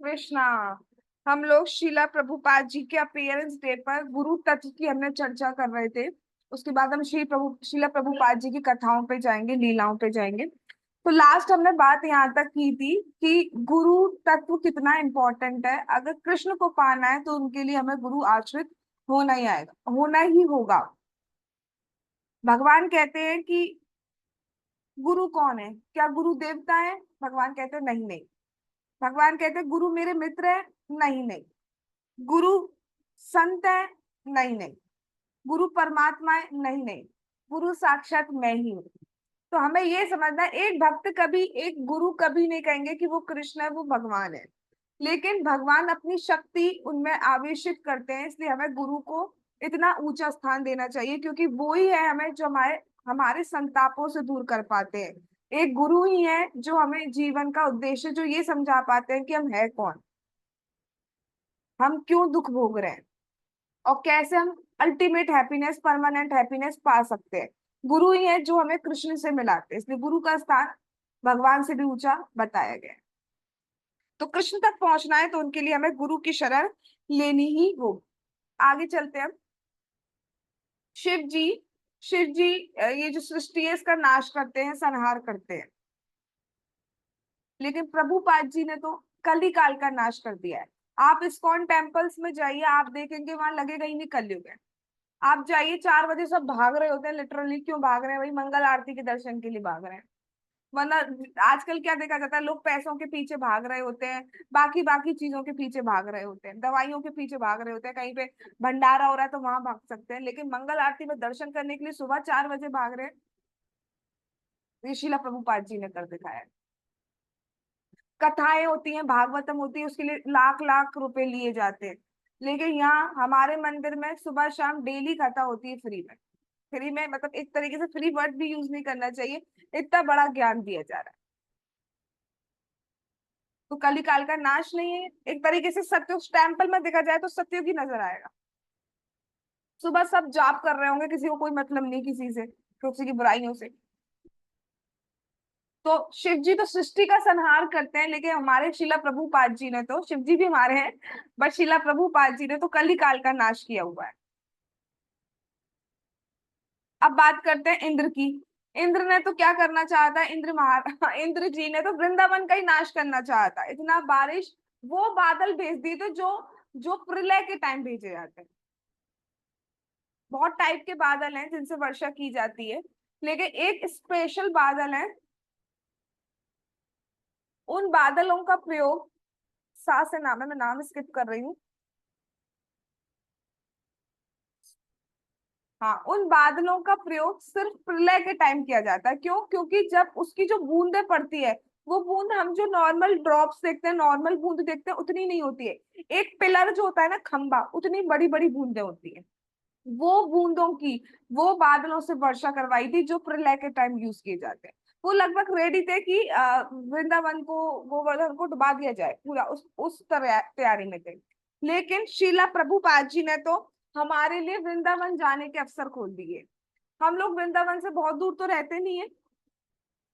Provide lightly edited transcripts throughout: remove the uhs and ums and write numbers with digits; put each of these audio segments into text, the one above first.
कृष्णा। हम लोग शीला प्रभुपाद जी के अपीयरेंस डे पर गुरु तत्व की हमने चर्चा कर रहे थे। उसके बाद हम शीला प्रभुपाद जी की कथाओं पे जाएंगे, लीलाओं पे जाएंगे। तो लास्ट हमने बात यहाँ तक की थी कि गुरु तत्व कितना इंपॉर्टेंट है। अगर कृष्ण को पाना है तो उनके लिए हमें गुरु आश्रित होना ही आएगा, होना ही होगा। भगवान कहते हैं कि गुरु कौन है, क्या गुरु देवता है? भगवान कहते हैं नहीं नहीं। भगवान कहते हैं गुरु मेरे मित्र है, नहीं नहीं। गुरु संत है, नहीं नहीं। गुरु परमात्मा है, नहीं नहीं। गुरु साक्षात मैं ही हूँ। तो हमें ये समझना है, एक भक्त कभी, एक गुरु कभी नहीं कहेंगे कि वो कृष्ण है, वो भगवान है। लेकिन भगवान अपनी शक्ति उनमें आवेशित करते हैं, इसलिए हमें गुरु को इतना ऊंचा स्थान देना चाहिए, क्योंकि वो ही है हमें जो हमारे हमारे संतापों से दूर कर पाते हैं। एक गुरु ही है जो हमें जीवन का उद्देश्य, जो ये समझा पाते हैं कि हम है कौन, हम क्यों दुख भोग रहे हैं, और कैसे हम अल्टीमेट हैप्पीनेस, परमानेंट हैप्पीनेस पा सकते हैं। गुरु ही है जो हमें कृष्ण से मिलाते हैं, इसलिए गुरु का स्थान भगवान से भी ऊंचा बताया गया है। तो कृष्ण तक पहुंचना है तो उनके लिए हमें गुरु की शरण लेनी ही होगी। आगे चलते हैं हम। शिव जी, शिव जी ये जो सृष्टि है इसका नाश करते हैं, संहार करते हैं। लेकिन प्रभुपाद जी ने तो कली काल का नाश कर दिया है। आप इस्कॉन टेम्पल्स में जाइए, आप देखेंगे वहां लगेगा ही नहीं कलयुग है। आप जाइए, 4 बजे सब भाग रहे होते हैं। लिटरली क्यों भाग रहे हैं भाई? मंगल आरती के दर्शन के लिए भाग रहे हैं। वरना आजकल क्या देखा जाता है, लोग पैसों के पीछे भाग रहे होते हैं, बाकी बाकी चीजों के पीछे भाग रहे होते हैं, दवाइयों के पीछे भाग रहे होते हैं। कहीं पे भंडारा हो रहा है तो वहां भाग सकते हैं, लेकिन मंगल आरती में दर्शन करने के लिए सुबह 4 बजे भाग रहे हैं। ये शीला प्रभुपाद जी ने कर दिखाया है। कथाएं होती हैं, भागवतम होती है, उसके लिए लाख लाख रुपए लिए जाते हैं। लेकिन यहाँ हमारे मंदिर में सुबह शाम डेली कथा होती है, फ्री में। फ्री में मतलब एक तरीके से फ्री वर्ड भी यूज नहीं करना चाहिए, इतना बड़ा ज्ञान दिया जा रहा है। तो कली काल का नाश नहीं है, एक तरीके से सत्य, उस टेम्पल में देखा जाए तो सत्युग ही नजर आएगा। सुबह सब जाप कर रहे होंगे, किसी को कोई मतलब नहीं किसी से, किसी की बुराइयों से। तो शिव जी तो सृष्टि का संहार करते हैं, लेकिन हमारे शिला प्रभुपाद जी ने तो, शिव जी भी हमारे हैं, बट शिला प्रभुपाद जी ने तो कली काल का नाश किया हुआ है। अब बात करते हैं इंद्र की। इंद्र ने तो क्या करना चाहा था? इंद्र जी ने तो वृंदावन का ही नाश करना चाहा था। इतना बारिश, वो बादल भेज दिए थे जो जो प्रलय के टाइम भेजे जाते हैं। बहुत टाइप के बादल हैं जिनसे वर्षा की जाती है, लेकिन एक स्पेशल बादल है। उन बादलों का प्रयोग, सा से नाम है, मैं नाम स्किप कर रही हूँ। हाँ, उन बादलों का प्रयोग सिर्फ प्रलय के टाइम किया जाता है। क्यों? क्योंकि जब उसकी जो बूंदें पड़ती है, वो बूंद हम जो नॉर्मल ड्रॉप्स देखते हैं, नॉर्मल बूंद देखते हैं, उतनी नहीं होती है। एक पिलर जो होता है ना, खंबा, उतनी बड़ी बड़ी बूंदें होती है। वो बूंदों की, वो बादलों से वर्षा करवाई थी जो प्रलय के टाइम यूज किए जाते हैं। वो लगभग रेडी थे कि वृंदावन को, गोवर्धन को डुबा दिया जाए, पूरा उस तरह तैयारी में थे। लेकिन शीला प्रभुपाद जी ने तो हमारे लिए वृंदावन जाने के अवसर खोल दिए। हम लोग वृंदावन से बहुत दूर तो रहते नहीं है,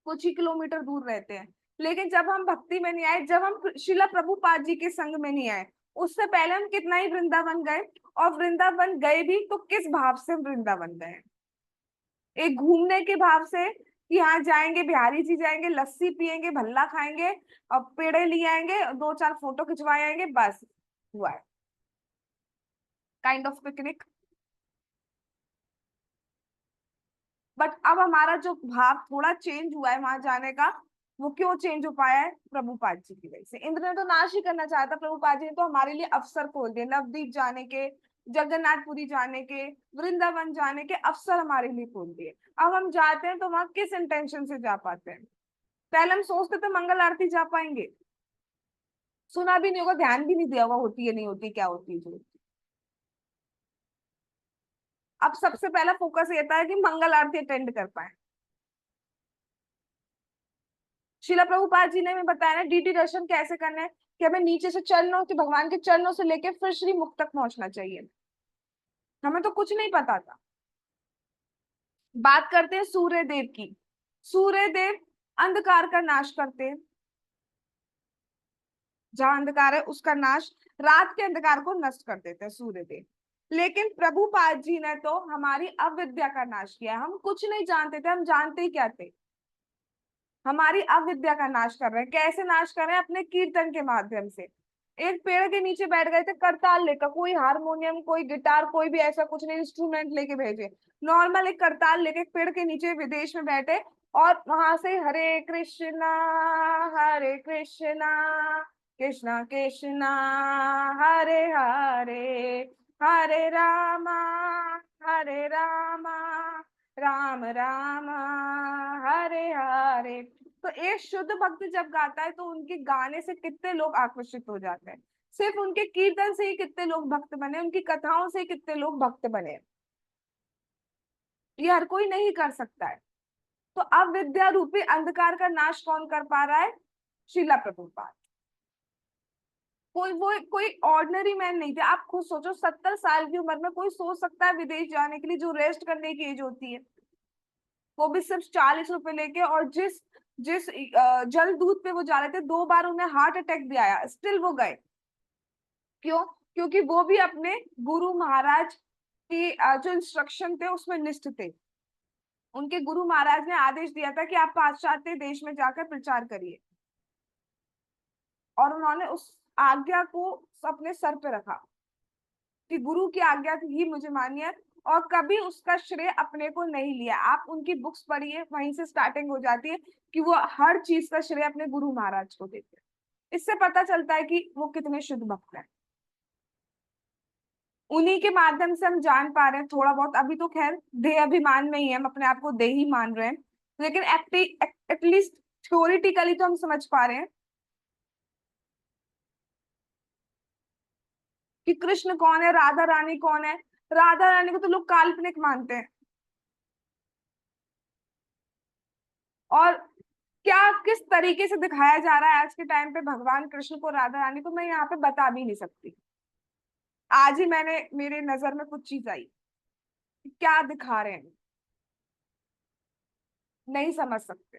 कुछ ही किलोमीटर दूर रहते हैं। लेकिन जब हम भक्ति में नहीं आए, जब हम शिला प्रभुपाद जी के संग में नहीं आए, उससे पहले हम कितना ही वृंदावन गए। और वृंदावन गए भी तो किस भाव से वृंदावन गए? एक घूमने के भाव से कि हाँ जाएंगे, बिहारी जी जाएंगे, लस्सी पियेंगे, भल्ला खाएंगे, और पेड़े लिए आएंगे, 2 4 फोटो खिंचवाए आएंगे, बस हुआ है। Kind of picnic. बट अब हमारा जो भाव थोड़ा चेंज हुआ है वहां जाने का। वो क्यों चेंज हो पाया है? प्रभुपाद जी की वजह से। इंद्र ने तो नाश ही करना चाहा था, प्रभुपाद जी ने तो हमारे लिए अवसर खोल दिए, नवदीप जाने के, जगन्नाथपुरी जाने के, वृंदावन जाने के अवसर हमारे लिए खोल दिए। अब हम जाते हैं तो वहां किस इंटेंशन से जा पाते हैं? पहले हम सोचते थे मंगल आरती जा पाएंगे, सुना भी नहीं होगा, ध्यान भी नहीं दिया होगा होती है नहीं होती, क्या होती है जो। अब सबसे पहला फोकस ये था कि मंगल आरती अटेंड कर पाए। शिला प्रभुपाद जी ने हमें बताया ना डीटी दर्शन कैसे करना है, कि हमें नीचे से चरणों के, भगवान के चरणों से लेके फिर श्री मुख तक पहुंचना चाहिए। हमें तो कुछ नहीं पता था। बात करते हैं सूर्य देव की। सूर्य देव अंधकार का नाश करते हैं। जहां अंधकार है उसका नाश, रात के अंधकार को नष्ट कर देते हैं सूर्य देव। लेकिन प्रभुपाद जी ने तो हमारी अविद्या का नाश किया। हम कुछ नहीं जानते थे, हम जानते ही क्या थे? हमारी अविद्या का नाश कर रहे हैं। कैसे नाश कर रहे हैं? अपने कीर्तन के माध्यम से। एक पेड़ के नीचे बैठ गए थे करताल लेकर, कोई हारमोनियम, कोई गिटार, कोई भी ऐसा कुछ नहीं इंस्ट्रूमेंट लेके भेजे, नॉर्मल एक करताल लेके एक पेड़ के नीचे विदेश में बैठे, और वहां से हरे कृष्णा कृष्णा कृष्णा हरे हरे, हरे रामा हरे रामा राम राम हरे हरे। तो एक शुद्ध भक्त जब गाता है तो उनके गाने से कितने लोग आकर्षित हो जाते हैं। सिर्फ उनके कीर्तन से ही कितने लोग भक्त बने, उनकी कथाओं से ही कितने लोग भक्त बने। ये हर कोई नहीं कर सकता है। तो अब विद्या रूपी अंधकार का नाश कौन कर पा रहा है? शीला प्रभुपाद। कोई ऑर्डिनरी मैन नहीं थे। आप खुद सोचो, 70 साल की उम्र में कोई सोच सकता है विदेश जाने के लिए, जो रेस्ट करने की एज होती है, वो भी सिर्फ 40 रुपए लेके। और जिस जिस जल दूत पे वो जा रहे थे, 2 बार उन्हें हार्ट अटैक भी आया, स्टिल वो गए। क्यों? क्योंकि वो भी अपने गुरु महाराज की जो इंस्ट्रक्शन थे उसमें निष्ठ थे। उनके गुरु महाराज ने आदेश दिया था कि आप पाश्चात्य देश में जाकर प्रचार करिए, और उन्होंने उस आज्ञा को अपने सर पे रखा कि गुरु की आज्ञा ही मुझे मानिए, और कभी उसका श्रेय अपने को नहीं लिया। आप उनकी बुक्स पढ़िए, वहीं से स्टार्टिंग हो जाती है कि वो हर चीज का श्रेय अपने गुरु महाराज को देते हैं। इससे पता चलता है कि वो कितने शुद्ध भक्त हैं। उन्हीं के माध्यम से हम जान पा रहे हैं थोड़ा बहुत। अभी तो खैर देह अभिमान में ही है, हम अपने आप को देही मान रहे हैं, लेकिन एटलीस्ट थ्योरिटिकली तो हम समझ पा रहे हैं कि कृष्ण कौन है, राधा रानी कौन है। राधा रानी को तो लोग काल्पनिक मानते हैं, और क्या किस तरीके से दिखाया जा रहा है आज के टाइम पे भगवान कृष्ण को, राधा रानी को, मैं यहाँ पे बता भी नहीं सकती। आज ही मैंने मेरे नजर में कुछ चीज आई, क्या दिखा रहे हैं नहीं समझ सकते।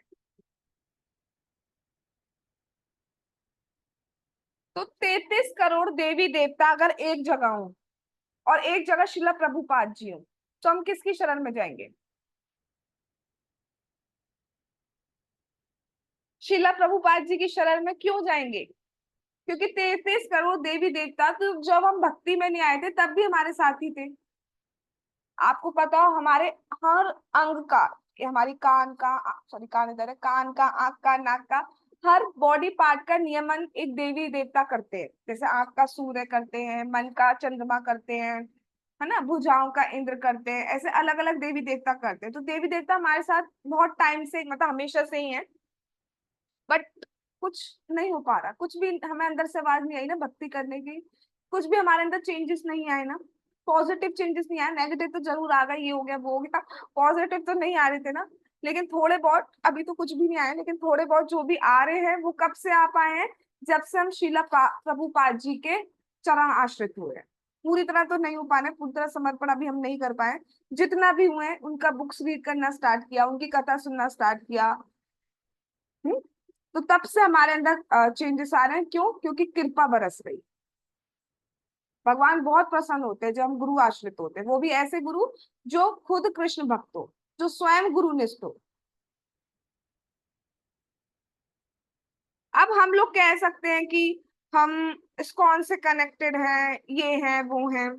तो 33 करोड़ देवी देवता अगर एक जगह हो, और एक जगह शिला प्रभुपाद जी हो, तो हम किसकी शरण में जाएंगे? शिला प्रभुपाद जी की शरण में क्यों जाएंगे? क्योंकि 33 करोड़ देवी देवता तो जब हम भक्ति में नहीं आए थे तब भी हमारे साथ ही थे। आपको पता हो, हमारे हर अंग का, ये हमारी कान का, सॉरी कान इधर है, कान का, आंख का, नाक का, हर बॉडी पार्ट का नियमन एक देवी देवता करते हैं। जैसे आंख का सूर्य करते हैं, मन का चंद्रमा करते हैं, है ना, भुजाओं का इंद्र करते हैं, ऐसे अलग अलग देवी देवता करते हैं। तो देवी देवता हमारे साथ बहुत टाइम से, मतलब हमेशा से ही है। बट कुछ नहीं हो पा रहा, कुछ भी हमें अंदर से आवाज नहीं आई ना भक्ति करने की। कुछ भी हमारे अंदर चेंजेस नहीं आए ना, पॉजिटिव चेंजेस नहीं आए। नेगेटिव तो जरूर आ गए, ये हो गया वो हो गया, पॉजिटिव तो नहीं आ रहे थे ना। लेकिन थोड़े बहुत, अभी तो कुछ भी नहीं आए, लेकिन थोड़े बहुत जो भी आ रहे हैं वो कब से आ पाए हैं? जब से हम प्रभुपाद जी के चरण आश्रित हुए हैं। पूरी तरह तो नहीं हो पाए, पूरी तरह समर्पण अभी हम नहीं कर पाए। जितना भी हुए हैं, उनका बुक्स रीड करना स्टार्ट किया, उनकी कथा सुनना स्टार्ट किया। हम्म? तो तब से हमारे अंदर चेंजेस आ रहे हैं। क्यों? क्योंकि कृपा बरस रही। भगवान बहुत प्रसन्न होते हैं जब हम गुरु आश्रित होते हैं, वो भी ऐसे गुरु जो खुद कृष्ण भक्त हो, जो स्वयं गुरु निष्ठ हो। अब हम लोग कह सकते हैं कि हम इस्कॉन से कनेक्टेड हैं, ये हैं वो हैं,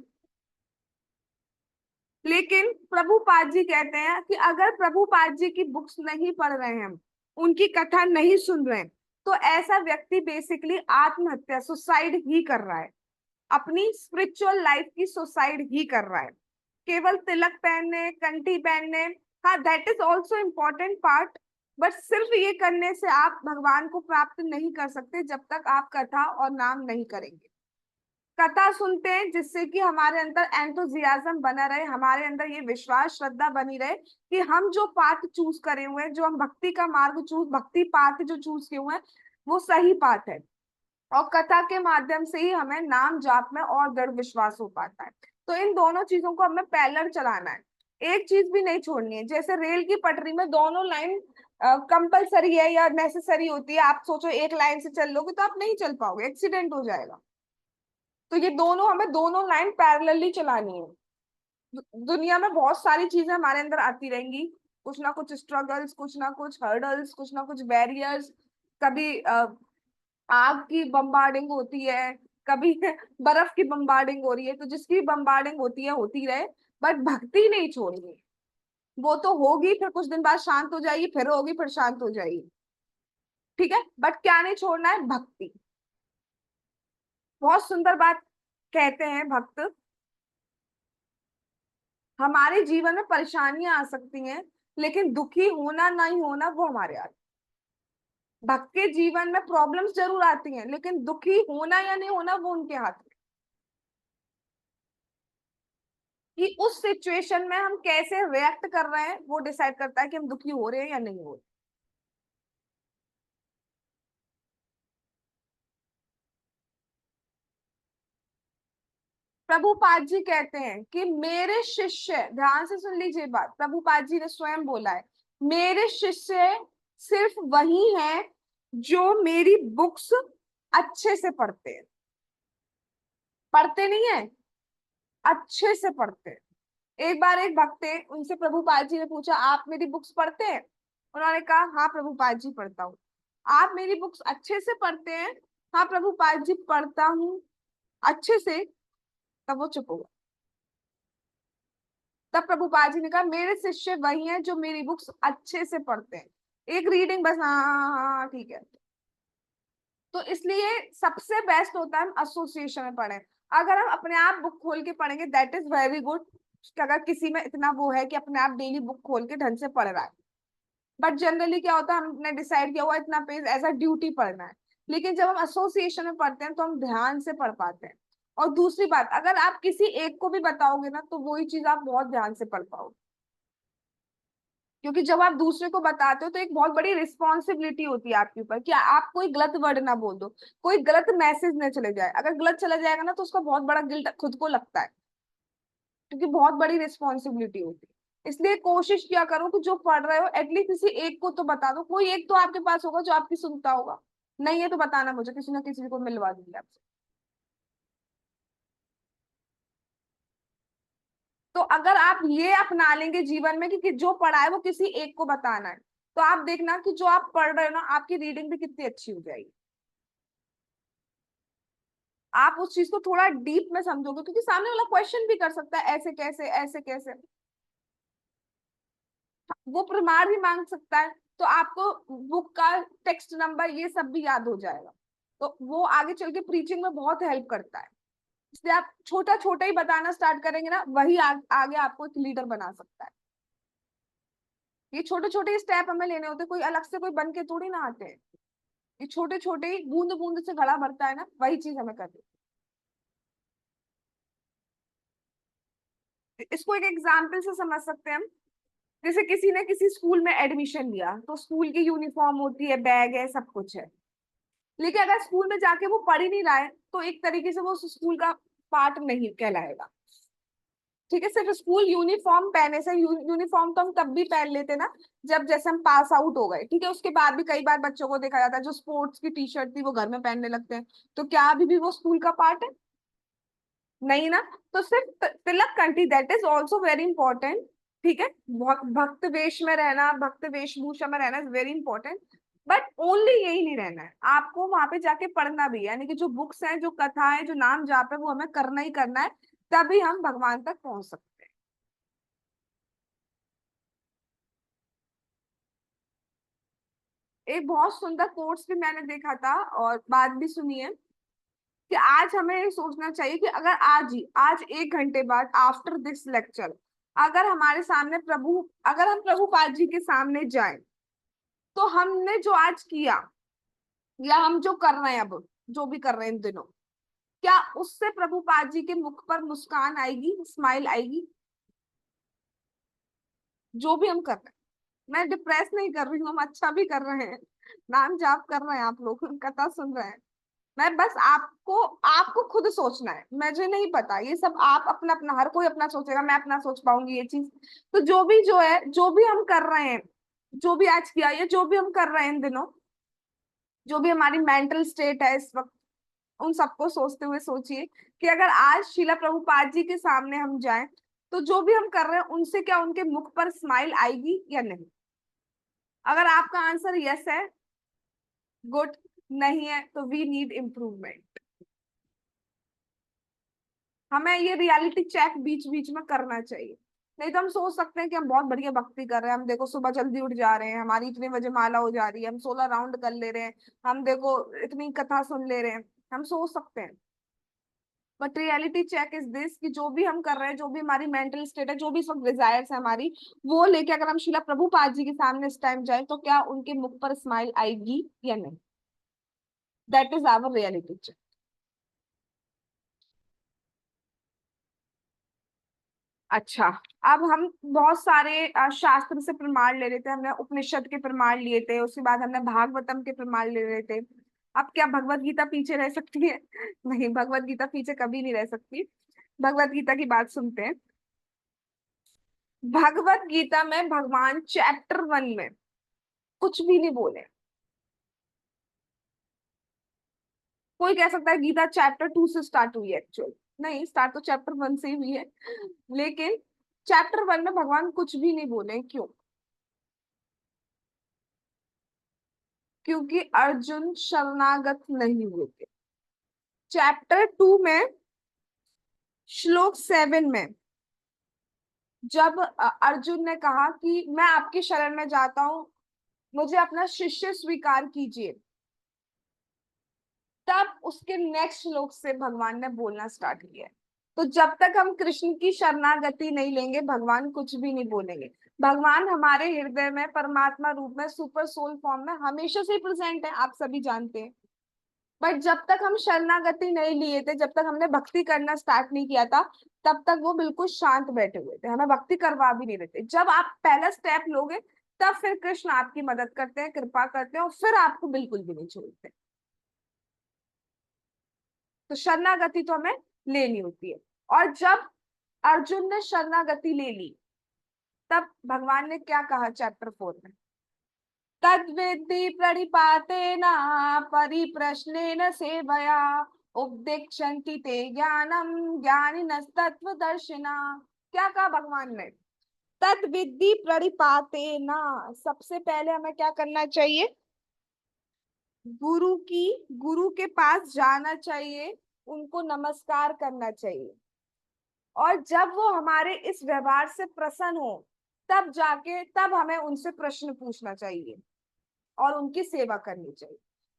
लेकिन प्रभुपाद जी कहते हैं कि अगर प्रभुपाद जी की बुक्स नहीं पढ़ रहे हैं हम, उनकी कथा नहीं सुन रहे हैं, तो ऐसा व्यक्ति बेसिकली आत्महत्या, सुसाइड ही कर रहा है, अपनी स्पिरिचुअल लाइफ की सुसाइड ही कर रहा है। केवल तिलक पहनने, कंठी पहनने, हाँ that is also important part, but सिर्फ ये करने से आप भगवान को प्राप्त नहीं कर सकते जब तक आप कथा और नाम नहीं करेंगे। कथा सुनते हैं जिससे कि हमारे अंदर एंथुजियाज्म बना रहे, हमारे अंदर ये विश्वास श्रद्धा बनी रहे कि हम जो पाथ चूज करे हुए हैं, जो हम भक्ति का मार्ग चूज, भक्ति पाथ जो चूज किए हुए हैं, वो सही पाथ है। और कथा के माध्यम से ही हमें नाम जाप में और दृढ़ विश्वास हो पाता है। तो इन दोनों चीजों को हमें पैरेलल चलाना है, एक चीज भी नहीं छोड़नी है। जैसे रेल की पटरी में दोनों लाइन कंपलसरी है या नेसेसरी होती है, आप सोचो एक लाइन से चल लोगे तो आप नहीं चल पाओगे, एक्सीडेंट हो जाएगा। तो ये दोनों, हमें दोनों लाइन पैरेलली चलानी है। दुनिया में बहुत सारी चीजें हमारे अंदर आती रहेंगी, कुछ ना कुछ स्ट्रगल्स, कुछ ना कुछ हर्डल्स, कुछ ना कुछ बैरियर्स। कभी आग की बम्बार्डिंग होती है, कभी बर्फ की बम्बार्डिंग हो रही है, तो जिसकी बम्बार्डिंग होती रहे, बट भक्ति नहीं छोड़नी। वो तो होगी, फिर कुछ दिन बाद शांत हो जाएगी, फिर होगी, फिर शांत हो जाएगी। ठीक है, बट क्या नहीं छोड़ना है? भक्ति। बहुत सुंदर बात कहते हैं भक्त, हमारे जीवन में परेशानियां आ सकती हैं, लेकिन दुखी होना नहीं होना वो हमारे हाथ। भक्त के जीवन में प्रॉब्लम्स जरूर आती हैं, लेकिन दुखी होना या नहीं होना वो उनके हाथ में। कि उस सिचुएशन में हम कैसे रिएक्ट कर रहे हैं वो डिसाइड करता है कि हम दुखी हो रहे हैं या नहीं हो रहे। प्रभुपाद जी कहते हैं कि मेरे शिष्य, ध्यान से सुन लीजिए बात, प्रभुपाद जी ने स्वयं बोला है, मेरे शिष्य सिर्फ वही हैं जो मेरी बुक्स अच्छे से पढ़ते हैं। पढ़ते नहीं है, अच्छे से पढ़ते हैं। एक बार एक भक्त थे, उनसे प्रभुपाद जी ने पूछा, आप मेरी बुक्स पढ़ते हैं? उन्होंने कहा, हाँ प्रभुपाद जी पढ़ता हूँ। आप मेरी बुक्स अच्छे से पढ़ते हैं? हाँ प्रभुपाद जी पढ़ता हूँ अच्छे से। तब वो चुप हो गया। तब प्रभुपाद जी ने कहा, मेरे शिष्य वही हैं जो मेरी बुक्स अच्छे से पढ़ते हैं। एक रीडिंग बस, हाँ हाँ हाँ हाँ, ठीक है। तो इसलिए सबसे बेस्ट होता है हम एसोसिएशन में पढ़ें। अगर हम अपने आप बुक खोल के पढ़ेंगे, दैट इज वेरी गुड। अगर किसी में इतना वो है कि अपने आप डेली बुक खोल के ढंग से पढ़ रहा है। बट जनरली क्या होता है, हमने डिसाइड किया हुआ है इतना पेज एज अ ड्यूटी पढ़ना है। लेकिन जब हम एसोसिएशन में पढ़ते हैं तो हम ध्यान से पढ़ पाते हैं। और दूसरी बात, अगर आप किसी एक को भी बताओगे ना, तो वही चीज आप बहुत ध्यान से पढ़ पाओगे। क्योंकि जब आप दूसरे को बताते हो तो एक बहुत बड़ी रिस्पॉन्सिबिलिटी होती है आपके ऊपर कि आप कोई गलत वर्ड ना बोल दो, कोई गलत मैसेज न चले जाए। अगर गलत चला जाएगा ना, तो उसका बहुत बड़ा गिल्ट खुद को लगता है, क्योंकि बहुत बड़ी रिस्पॉन्सिबिलिटी होती है। इसलिए कोशिश किया करो कि जो पढ़ रहे हो एटलीस्ट किसी एक को तो बता दो। कोई एक तो आपके पास होगा जो आपकी सुनता होगा। नहीं है तो बताना मुझे, किसी ना किसी को मिलवा दूंगी आपसे। तो अगर आप ये अपना लेंगे जीवन में कि जो पढ़ा है वो किसी एक को बताना है, तो आप देखना कि जो आप पढ़ रहे हो ना, आपकी रीडिंग भी कितनी अच्छी हो जाएगी। आप उस चीज को थोड़ा डीप में समझोगे, क्योंकि सामने वाला क्वेश्चन भी कर सकता है, ऐसे कैसे, ऐसे कैसे। वो प्रमाण भी मांग सकता है। तो आपको बुक का टेक्स्ट नंबर ये सब भी याद हो जाएगा। तो वो आगे चल के प्रीचिंग में बहुत हेल्प करता है। इसलिए आप छोटा छोटा ही बताना स्टार्ट करेंगे ना, वही आगे आपको एक लीडर बना सकता है। ये छोटे छोटे स्टेप हमें लेने होते हैं, कोई अलग से कोई बन के थोड़ी ना आते हैं। ये छोटे छोटे ही बूंद बूंद से घड़ा भरता है ना, वही चीज हमें करनी है। इसको एक एग्जाम्पल से समझ सकते हैं हम। जैसे किसी ने किसी स्कूल में एडमिशन लिया, तो स्कूल की यूनिफॉर्म होती है, बैग है, सब कुछ है। लेकिन अगर स्कूल में जाके वो पढ़ ही नहीं रहा है, तो एक तरीके से वो उस स्कूल का पार्ट नहीं कहलाएगा। ठीक है, सिर्फ स्कूल यूनिफॉर्म पहने से, यूनिफॉर्म तो हम तब भी पहन लेते ना जब जैसे हम पास आउट हो गए। ठीक है, उसके बाद भी कई बार बच्चों को देखा जाता है जो स्पोर्ट्स की टी शर्ट थी वो घर में पहनने लगते हैं। तो क्या अभी भी वो स्कूल का पार्ट है? नहीं ना। तो सिर्फ तिलक कंठी, that is also very important. ठीक है, भक्त वेश में रहना, भक्त वेशभूषा में रहना is very important. But only यही नहीं रहना है, आपको वहां पे जाके पढ़ना भी है। यानी कि जो बुक्स हैं, जो कथा है, जो नाम जाप है, वो हमें करना ही करना है। तभी हम भगवान तक पहुंच सकते हैं। एक बहुत सुंदर कोट्स भी मैंने देखा था और बात भी सुनी है, कि आज हमें ये सोचना चाहिए कि अगर आज 1 घंटे बाद आफ्टर दिस लेक्चर, अगर हमारे सामने प्रभु, अगर हम प्रभुपाद जी के सामने जाएं, तो हमने जो आज किया या हम जो कर रहे हैं अब, जो भी कर रहे हैं इन दिनों, क्या उससे प्रभुपाद जी के मुख पर मुस्कान आएगी, स्माइल आएगी? जो भी हम कर रहे हैं, मैं डिप्रेस नहीं कर रही हूँ, हम अच्छा भी कर रहे हैं, नाम जाप कर रहे हैं, आप लोग कथा सुन रहे हैं। मैं बस आपको आपको खुद सोचना है, मुझे नहीं पता, ये सब आप अपना अपना, हर कोई अपना सोचेगा, मैं अपना सोच पाऊंगी ये चीज? तो जो भी जो है, जो भी हम कर रहे हैं, जो भी आज किया या जो भी हम कर रहे हैं इन दिनों, जो भी हमारी मेंटल स्टेट है इस वक्त, उन सबको सोचते हुए सोचिए कि अगर आज शीला प्रभुपाद जी के सामने हम जाएं, तो जो भी हम कर रहे हैं उनसे क्या उनके मुख पर स्माइल आएगी या नहीं? अगर आपका आंसर यस है, गुड। नहीं है तो वी नीड इम्प्रूवमेंट। हमें ये रियलिटी चेक बीच बीच में करना चाहिए। नहीं तो हम सोच सकते हैं कि हम बहुत बढ़िया भक्ति कर रहे हैं, हम देखो सुबह जल्दी उठ जा रहे हैं, हमारी इतने बजे माला हो जा रही है, हम 16 राउंड कर ले रहे हैं, हम देखो इतनी कथा सुन ले रहे हैं। हम सोच सकते हैं, but reality check is this कि जो भी हम कर रहे हैं, जो भी हमारी मेंटल स्टेट है, जो भी सब डिजायर्स है हमारी, वो लेके अगर हम शिला प्रभुपाद जी के सामने इस टाइम जाए, तो क्या उनके मुख पर स्माइल आएगी या नहीं? That is our reality check. अच्छा, अब हम बहुत सारे शास्त्र से प्रमाण ले रहे थे, हमने उपनिषद के प्रमाण लिए थे, उसके बाद हमने भागवतम के प्रमाण ले रहे थे। अब क्या भगवत गीता पीछे रह सकती है? नहीं, भगवत गीता पीछे कभी नहीं रह सकती। भगवत गीता की बात सुनते हैं। भगवत गीता में भगवान चैप्टर 1 में कुछ भी नहीं बोले। कोई कह सकता है गीता चैप्टर 2 से स्टार्ट हुई है, एक्चुअल नहीं, स्टार्ट तो चैप्टर 1 से ही हुई है। लेकिन चैप्टर 1 में भगवान कुछ भी नहीं बोले, क्यों? क्योंकि अर्जुन शरणागत नहीं हुए थे। चैप्टर 2 में श्लोक 7 में जब अर्जुन ने कहा कि मैं आपकी शरण में जाता हूं, मुझे अपना शिष्य स्वीकार कीजिए, तब उसके नेक्स्ट श्लोक से भगवान ने बोलना स्टार्ट किया है। तो जब तक हम कृष्ण की शरणागति नहीं लेंगे, भगवान कुछ भी नहीं बोलेंगे। भगवान हमारे हृदय में परमात्मा रूप में सुपर सोल फॉर्म में हमेशा से प्रेजेंट है, आप सभी जानते हैं। बट जब तक हम शरणागति नहीं लिए थे, जब तक हमने भक्ति करना स्टार्ट नहीं किया था, तब तक वो बिल्कुल शांत बैठे हुए थे, हमें भक्ति करवा भी नहीं देते। जब आप पहला स्टेप लोगे, तब फिर कृष्ण आपकी मदद करते हैं, कृपा करते हैं, और फिर आपको बिल्कुल भी नहीं छोड़ते। तो शरणागति तो हमें लेनी होती है। और जब अर्जुन ने शरणागति ले ली, तब भगवान ने क्या कहा चैप्टर 4 में? तद्विद्धि प्रणिपातेन परिप्रश्नेन सेवया उपदिक्षन्ति ते ज्ञानम ज्ञानिनस्तत्त्वदर्शिना। क्या कहा भगवान ने? तद्विद्धि प्रणिपातेन, सबसे पहले हमें क्या करना चाहिए? गुरु की गुरु के पास जाना चाहिए, उनको नमस्कार करना चाहिए। और जब वो हमारे इस व्यवहार से प्रसन्न हो, तब हमें उनसे प्रश्न पूछना चाहिए और उनकी सेवा करनी चाहिए।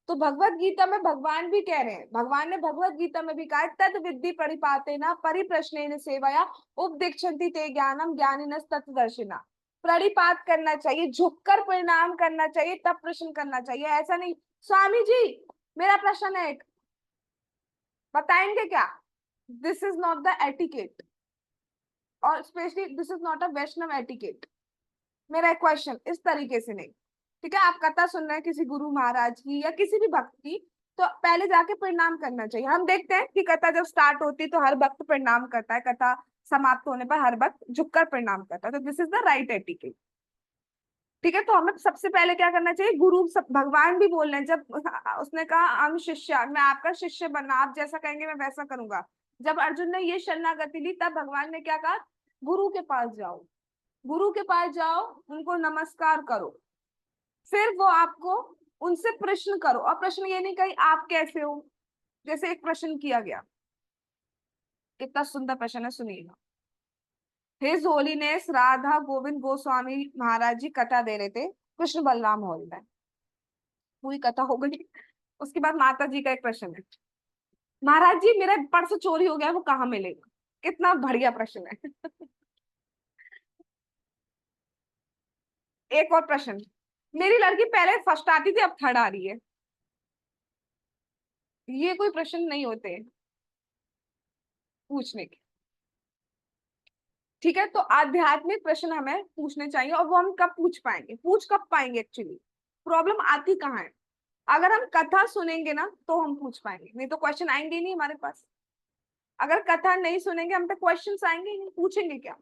तो भगवत गीता में भगवान भी कह रहे हैं, भगवान ने भगवत गीता में भी कहा है, तद विद्धि परिपातेन परिप्रश्नेन सेवया उपदिक्षन्ति ते ज्ञानम ज्ञानिनस् तत्त्वदर्शिना। प्रणिपात करना चाहिए, झुककर प्रणाम करना चाहिए, तब प्रश्न करना चाहिए। ऐसा नहीं, स्वामी जी मेरा प्रश्न है एक, बताएंगे क्या? This is not the etiquette, और especially this is not a Vaishnav etiquette. मेरा एक क्वेश्चन इस तरीके से नहीं। ठीक है, आप कथा सुन रहे हैं किसी गुरु महाराज की या किसी भी भक्त की, तो पहले जाके प्रणाम करना चाहिए। हम देखते हैं कि कथा जब स्टार्ट होती है तो हर भक्त प्रणाम करता है, कथा समाप्त होने पर हर भक्त झुककर प्रणाम करता है, तो this is the right etiquette. ठीक है, तो हमें सबसे पहले क्या करना चाहिए? भगवान भी बोल रहे हैं, जब उसने कहा हम शिष्य, मैं आपका शिष्य बनना, आप जैसा कहेंगे मैं वैसा करूंगा। जब अर्जुन ने ये शरणागति ली, तब भगवान ने क्या कहा? गुरु के पास जाओ, गुरु के पास जाओ, उनको नमस्कार करो, फिर वो आपको उनसे प्रश्न करो। और प्रश्न ये नहीं कही आप कैसे हो, जैसे एक प्रश्न किया गया, कितना सुंदर प्रश्न है, सुनिएगा। हिज होलीनेस राधा गोविंद गोस्वामी महाराज जी कथा दे रहे थे कृष्ण बलराम हॉल में, पूरी कथा हो गई। उसके बाद माता जी का एक प्रश्न है, महाराज जी मेरा पर्स चोरी हो गया, वो कहाँ मिलेगा? कितना बढ़िया प्रश्न है। एक और प्रश्न, मेरी लड़की पहले फर्स्ट आती थी अब थर्ड आ रही है। ये कोई प्रश्न नहीं होते पूछने के। ठीक है, तो आध्यात्मिक प्रश्न हमें पूछने चाहिए, और वो हम कब पूछ पाएंगे, पूछ कब पाएंगे? एक्चुअली प्रॉब्लम आती कहाँ है? अगर हम कथा सुनेंगे ना तो हम पूछ पाएंगे, नहीं तो क्वेश्चन आएंगे ही नहीं हमारे पास। अगर कथा नहीं सुनेंगे हम पे क्वेश्चन आएंगे ही नहीं, पूछेंगे क्या?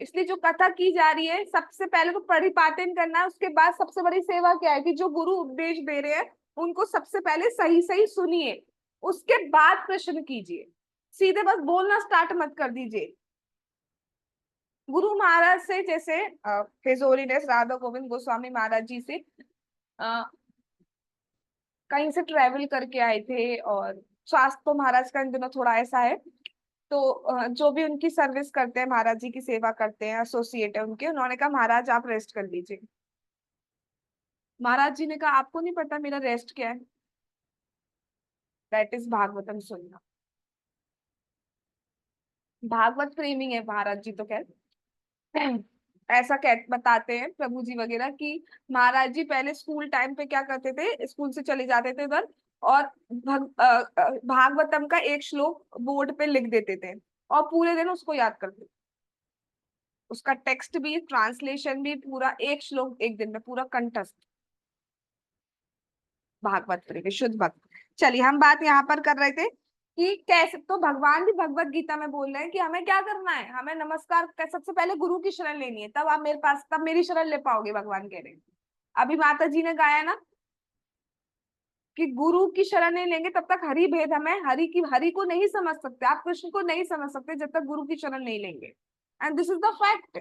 इसलिए जो कथा की जा रही है सबसे पहले तो परिपाटन करना है, उसके बाद सबसे बड़ी सेवा क्या है कि जो गुरु उपदेश दे रहे हैं उनको सबसे पहले सही सही सुनिए, उसके बाद प्रश्न कीजिए, सीधे बस बोलना स्टार्ट मत कर दीजिए। गुरु महाराज से जैसे हिज होलीनेस राधा गोविंद गोस्वामी महाराज जी से अ, कहीं से ट्रेवल करके आए थे, और स्वास्थ्य तो महाराज का इन दिनों थोड़ा ऐसा है, तो जो भी उनकी सर्विस करते हैं, महाराज जी की सेवा करते हैं, एसोसिएट है उनके, उन्होंने कहा महाराज आप रेस्ट कर लीजिए। महाराज जी ने कहा आपको नहीं पता मेरा रेस्ट क्या है? दैट इज भागवतम सुनना। भागवत प्रेमी है महाराज जी तो कहते ऐसा कह बताते हैं प्रभु जी वगैरह कि महाराज जी पहले स्कूल टाइम पे क्या करते थे, स्कूल से चले जाते थे उधर, और भागवतम का एक श्लोक बोर्ड पे लिख देते थे और पूरे दिन उसको याद करते थे। उसका टेक्स्ट भी ट्रांसलेशन भी पूरा, एक श्लोक एक दिन में पूरा कंठस्थ। भागवत प्रेमी शुद्ध भक्त। चलिए हम बात यहाँ पर कर रहे थे कि कैसे, तो भगवान भी भगवत गीता में बोल रहे हैं कि हमें क्या करना है, हमें नमस्कार सबसे पहले गुरु की शरण लेनी है, तब आप मेरे पास, तब मेरी शरण ले पाओगे, भगवान कह रहे हैं। अभी माता जी ने गाया ना कि गुरु की शरण नहीं लेंगे तब तक हरि भेद, हमें हरि को नहीं समझ सकते, आप कृष्ण को नहीं समझ सकते जब तक गुरु की शरण नहीं लेंगे, and this is the fact.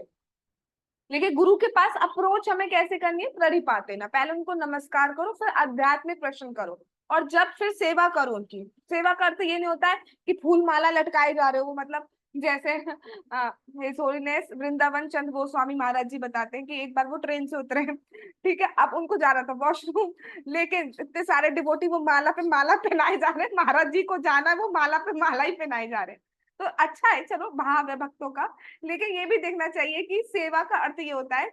लेकिन गुरु के पास अप्रोच हमें कैसे करनी है, प्रणिपाते ना, पहले उनको नमस्कार करो, फिर आध्यात्मिक प्रश्न करो, और जब फिर सेवा करो उनकी। सेवा करते ये नहीं होता है कि फूल माला लटकाए जा रहे हो, मतलब जैसे हिज होलीनेस वृंदावन चंद्र गोस्वामी महाराज जी बताते हैं कि एक बार वो ट्रेन से उतरे, ठीक है, अब उनको जा रहा था वॉशरूम, लेकिन इतने सारे डिवोटी वो माला पे माला पहनाए जा रहे हैं, महाराज जी को जाना है, वो माला पे माला ही पहनाए जा रहे हैं। तो अच्छा है, चलो भाव है भक्तों का, लेकिन ये भी देखना चाहिए कि सेवा का अर्थ ये होता है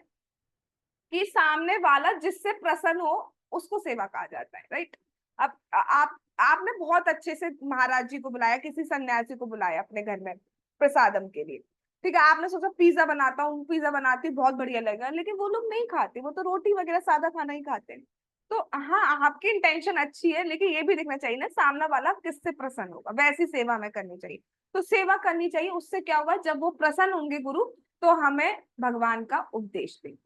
कि सामने वाला जिससे प्रसन्न हो उसको सेवा कहा जाता है, राइट। अब आप आपने बहुत अच्छे से महाराज जी को बुलाया, किसी सन्यासी को बुलाया अपने घर में प्रसादम के लिए, ठीक है, आपने सोचा पिज्जा बनाता हूँ, पिज्जा बनाती हूँ, बहुत बढ़िया लगेगा, लेकिन वो लोग नहीं खाते, वो तो रोटी वगैरह सादा खाना ही खाते हैं। तो हाँ, आपकी इंटेंशन अच्छी है, लेकिन ये भी देखना चाहिए ना सामने वाला किससे प्रसन्न होगा, वैसी सेवा हमें करनी चाहिए। तो सेवा करनी चाहिए, उससे क्या होगा, जब वो प्रसन्न होंगे गुरु, तो हमें भगवान का उपदेश देंगे।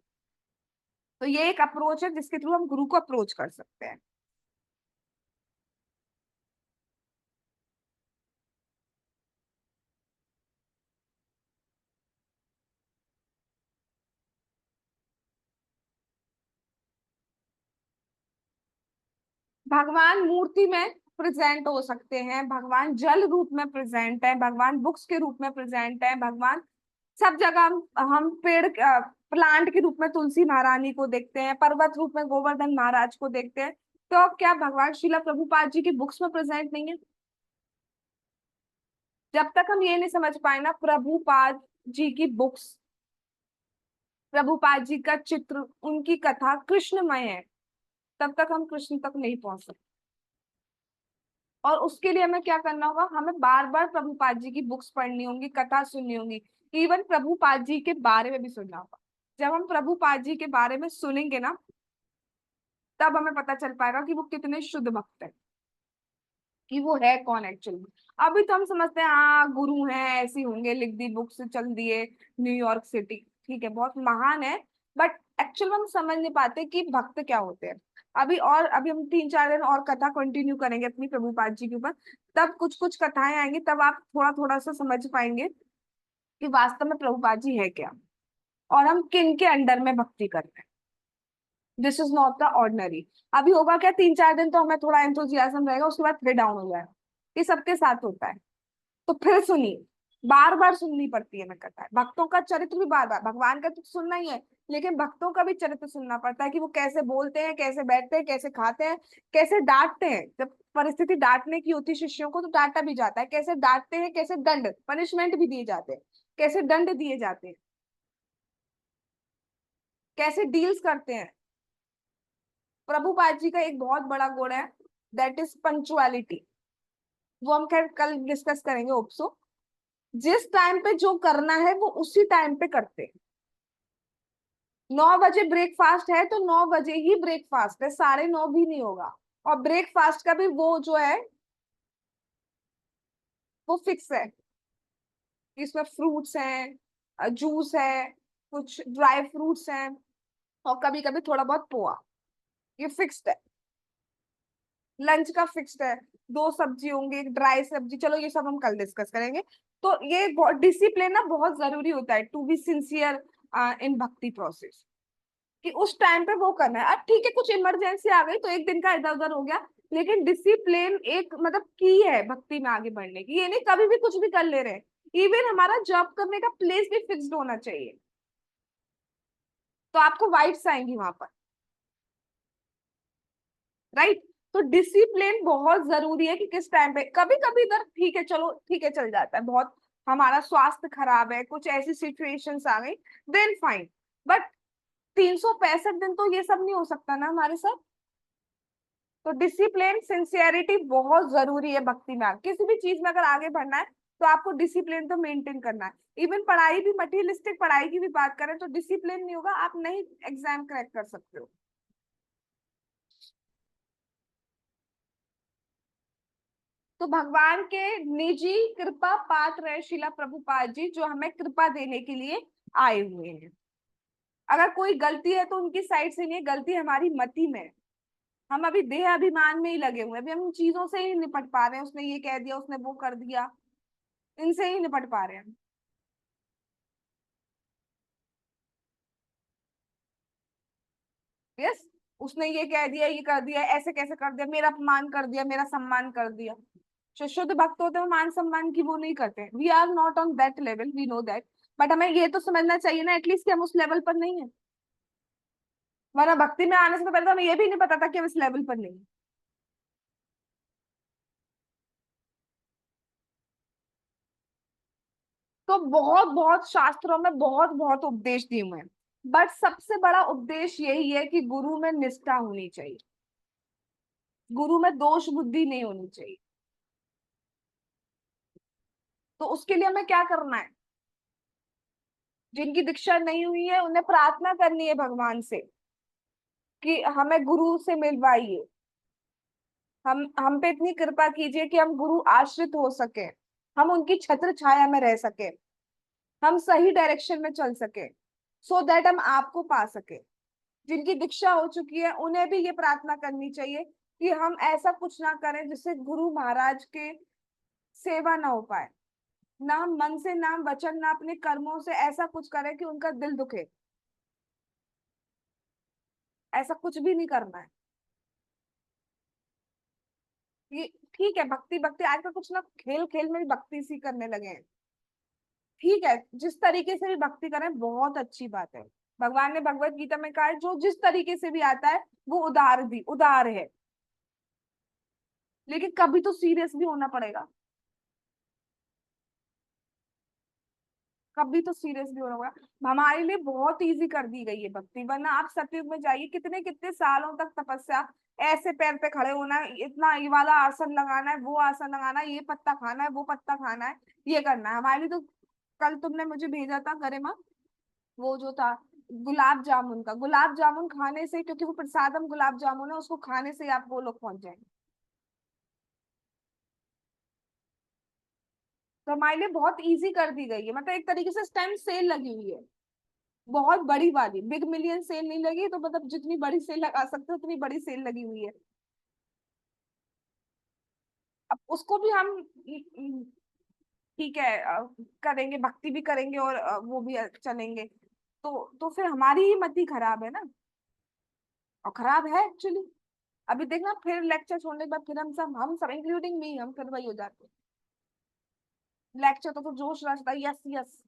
तो ये एक अप्रोच है जिसके थ्रू हम गुरु को अप्रोच कर सकते हैं। भगवान मूर्ति में प्रेजेंट हो सकते हैं, भगवान जल रूप में प्रेजेंट है, भगवान बुक्स के रूप में प्रेजेंट है, भगवान सब जगह हम पेड़ प्लांट के रूप में तुलसी महारानी को देखते हैं, पर्वत रूप में गोवर्धन महाराज को देखते हैं। तो क्या भगवान श्रीला प्रभुपाद जी की बुक्स में प्रेजेंट नहीं है? जब तक हम ये नहीं समझ पाए ना प्रभुपाद जी की बुक्स, प्रभुपाद जी का चित्र, उनकी कथा कृष्णमय है, तब तक हम कृष्ण तक नहीं पहुंच सकते। और उसके लिए हमें क्या करना होगा, हमें बार बार प्रभुपाद जी की बुक्स पढ़नी होंगी, कथा सुननी होंगी, इवन प्रभुपाद जी के बारे में भी सुनना होगा। जब हम प्रभुपाद जी के बारे में सुनेंगे ना, तब हमें पता चल पाएगा कि वो कितने शुद्ध भक्त है, कि वो है कौन एक्चुअली में। अभी तो हम समझते हैं हाँ गुरु हैं, ऐसे ही होंगे, लिख दी बुक्स, चल दिए न्यूयॉर्क सिटी, ठीक है, बहुत महान है, बट एक्चुअल में हम समझ नहीं पाते कि भक्त क्या होते हैं। अभी हम 3-4 दिन और कथा कंटिन्यू करेंगे अपनी प्रभुपाद जी के ऊपर, तब कुछ कुछ कथाएं आएंगी, तब आप थोड़ा थोड़ा सा समझ पाएंगे कि वास्तव में प्रभुपाद जी है क्या, और हम किन के अंडर में भक्ति कर रहे हैं। This is not the ordinary. अभी होगा क्या, 3-4 दिन तो हमें थोड़ा एंथुजियाज्म रहेगा, उसके बाद फिर डाउन हो जाएगा। ये सबके साथ होता है। तो फिर सुनिए, बार बार सुननी पड़ती है, मैं कहता है भक्तों का चरित्र भी बार बार, भगवान का तो सुनना ही है, लेकिन भक्तों का भी चरित्र सुनना पड़ता है कि वो कैसे बोलते हैं, कैसे बैठते हैं, कैसे खाते हैं, कैसे डांटते हैं, जब परिस्थिति डांटने की होती है शिष्यों को तो डांटा भी जाता है, कैसे डांटते हैं, कैसे दंड पनिशमेंट भी दिए जाते हैं, कैसे दंड दिए जाते हैं, कैसे डील्स करते हैं। प्रभुपाद जी का एक बहुत बड़ा गुण है, दैट इज पंचुअलिटी। वो हम खैर कल डिस्कस करेंगे ओप्सो। जिस टाइम पे जो करना है वो उसी टाइम पे करते हैं। 9 बजे ब्रेकफास्ट है तो 9 बजे ही ब्रेकफास्ट है, 9:30 भी नहीं होगा। और ब्रेकफास्ट का भी वो जो है वो फिक्स है, इसमें फ्रूट्स हैं, जूस है, कुछ ड्राई फ्रूट्स हैं, और कभी कभी थोड़ा बहुत पोहा। ये फिक्स्ड है। लंच का फिक्स्ड है, दो सब्जी होंगे, एक ड्राई सब्जी। चलो ये सब हम कल डिस्कस करेंगे। तो ये डिसिप्लिन ना बहुत जरूरी होता है टू बी सिंसियर इन भक्ति प्रोसेस, कि उस टाइम पे वो करना है। अब ठीक है, कुछ इमरजेंसी आ गई तो एक दिन का इधर उधर हो गया, लेकिन डिसिप्लिन एक मतलब की है भक्ति में आगे बढ़ने की। ये नहीं कभी भी कुछ भी कर ले रहे हैं। इवन हमारा जॉब करने का प्लेस भी फिक्स्ड होना चाहिए, तो आपको वाइब्स आएंगी वहां पर, राइट। तो डिसिप्लिन बहुत जरूरी है कि किस टाइम पे। कभी कभी इधर ठीक है, चलो ठीक है, चल जाता है, बहुत हमारा स्वास्थ्य खराब है, कुछ ऐसी सिचुएशंस आ गई, देन फाइन। बट 365 दिन तो ये सब नहीं हो सकता ना हमारे साथ। तो डिसिप्लिन सिंसियरिटी बहुत जरूरी है भक्ति में। किसी भी चीज में अगर आगे बढ़ना है तो आपको डिसिप्लिन तो मेंटेन करना है। इवन पढ़ाई भी, मटेरियलिस्टिक पढ़ाई की भी बात करें तो डिसिप्लिन नहीं होगा आप नहीं एग्जाम क्रैक कर सकते हो। तो भगवान के निजी कृपा पात्र है शिला प्रभुपाद जी, जो हमें कृपा देने के लिए आए हुए हैं। अगर कोई गलती है तो उनकी साइड से नहीं है, गलती हमारी मति में है। हम अभी देह अभिमान में ही लगे हुए हैं, अभी हम इन चीजों से ही निपट पा रहे हैं। उसने ये कह दिया, उसने वो कर दिया, इनसे ही निपट पा रहे हैं। यस, उसने ये कह दिया, ये कर दिया, ऐसे कैसे कर दिया, मेरा अपमान कर दिया, मेरा सम्मान कर दिया। जो शुद्ध भक्त होते हैं वो मान सम्मान की वो नहीं करते। We are not on that level, we know that. But हमें ये तो समझना चाहिए ना एटलीस्ट कि हम उस लेवल पर नहीं है। वरना भक्ति में आने से तो पहले तो हमें ये भी नहीं पता था कि हम इस लेवल पर नहीं है। तो बहुत बहुत शास्त्रों में बहुत बहुत उपदेश दिए हुए हैं, बट सबसे बड़ा उपदेश यही है कि गुरु में निष्ठा होनी चाहिए, गुरु में दोष बुद्धि नहीं होनी चाहिए। तो उसके लिए हमें क्या करना है? जिनकी दीक्षा नहीं हुई है उन्हें प्रार्थना करनी है भगवान से कि हमें गुरु से मिलवाइए, हम पे इतनी कृपा कीजिए कि हम गुरु आश्रित हो सके, हम उनकी छत्र छाया में रह सके, हम सही डायरेक्शन में चल सके, सो दैट हम आपको पा सके। जिनकी दीक्षा हो चुकी है उन्हें भी ये प्रार्थना करनी चाहिए कि हम ऐसा कुछ ना करें जिससे गुरु महाराज के सेवा ना हो पाए। ना हम मन से, ना हम वचन, ना अपने कर्मों से ऐसा कुछ करें कि उनका दिल दुखे। ऐसा कुछ भी नहीं करना है। ये ठीक है, भक्ति भक्ति आजकल कुछ ना खेल खेल में भी भक्ति सी करने लगे हैं। ठीक है, जिस तरीके से भी भक्ति करें बहुत अच्छी बात है। भगवान ने भगवत गीता में कहा है जो जिस तरीके से भी आता है वो उदार भी उदार है, लेकिन कभी तो सीरियस भी होना पड़ेगा। कभी तो सीरियस भी होना पड़ेगा। हमारे लिए बहुत इजी कर दी गई है भक्ति, वरना आप सतयुग में जाइए, कितने कितने सालों तक तपस्या, ऐसे पैर पे खड़े होना है, इतना ये वाला आसन लगाना है, वो आसन लगाना है, ये पत्ता खाना है, वो पत्ता खाना है, ये करना है हमारे लिए तो। कल तुमने मुझे भेजा था गरिमा, वो जो था गुलाब जामुन का, गुलाब जामुन खाने से, क्योंकि वो प्रसादम गुलाब जामुन है, उसको खाने से ही आप वो लोग पहुंच जाएंगे। तो हमारे लिए बहुत इजी कर दी गई है, मतलब एक तरीके से इस टाइम सेल लगी हुई है, बहुत बड़ी वाली। बिग मिलियन सेल नहीं लगी तो मतलब जितनी बड़ी सेल लगा सकते हो उतनी बड़ी सेल लगी हुई है। अब उसको भी हम ठीक है करेंगे, भक्ति भी करेंगे और वो भी चलेंगे। तो फिर हमारी ही मति खराब है ना, और खराब है एक्चुअली। अभी देखना फिर लेक्चर छोड़ने के बाद फिर हम सब इंक्लूडिंग मी, हम फिर वही हो जाते हैं। लेक्चर तो जोश रहता है, यस यस।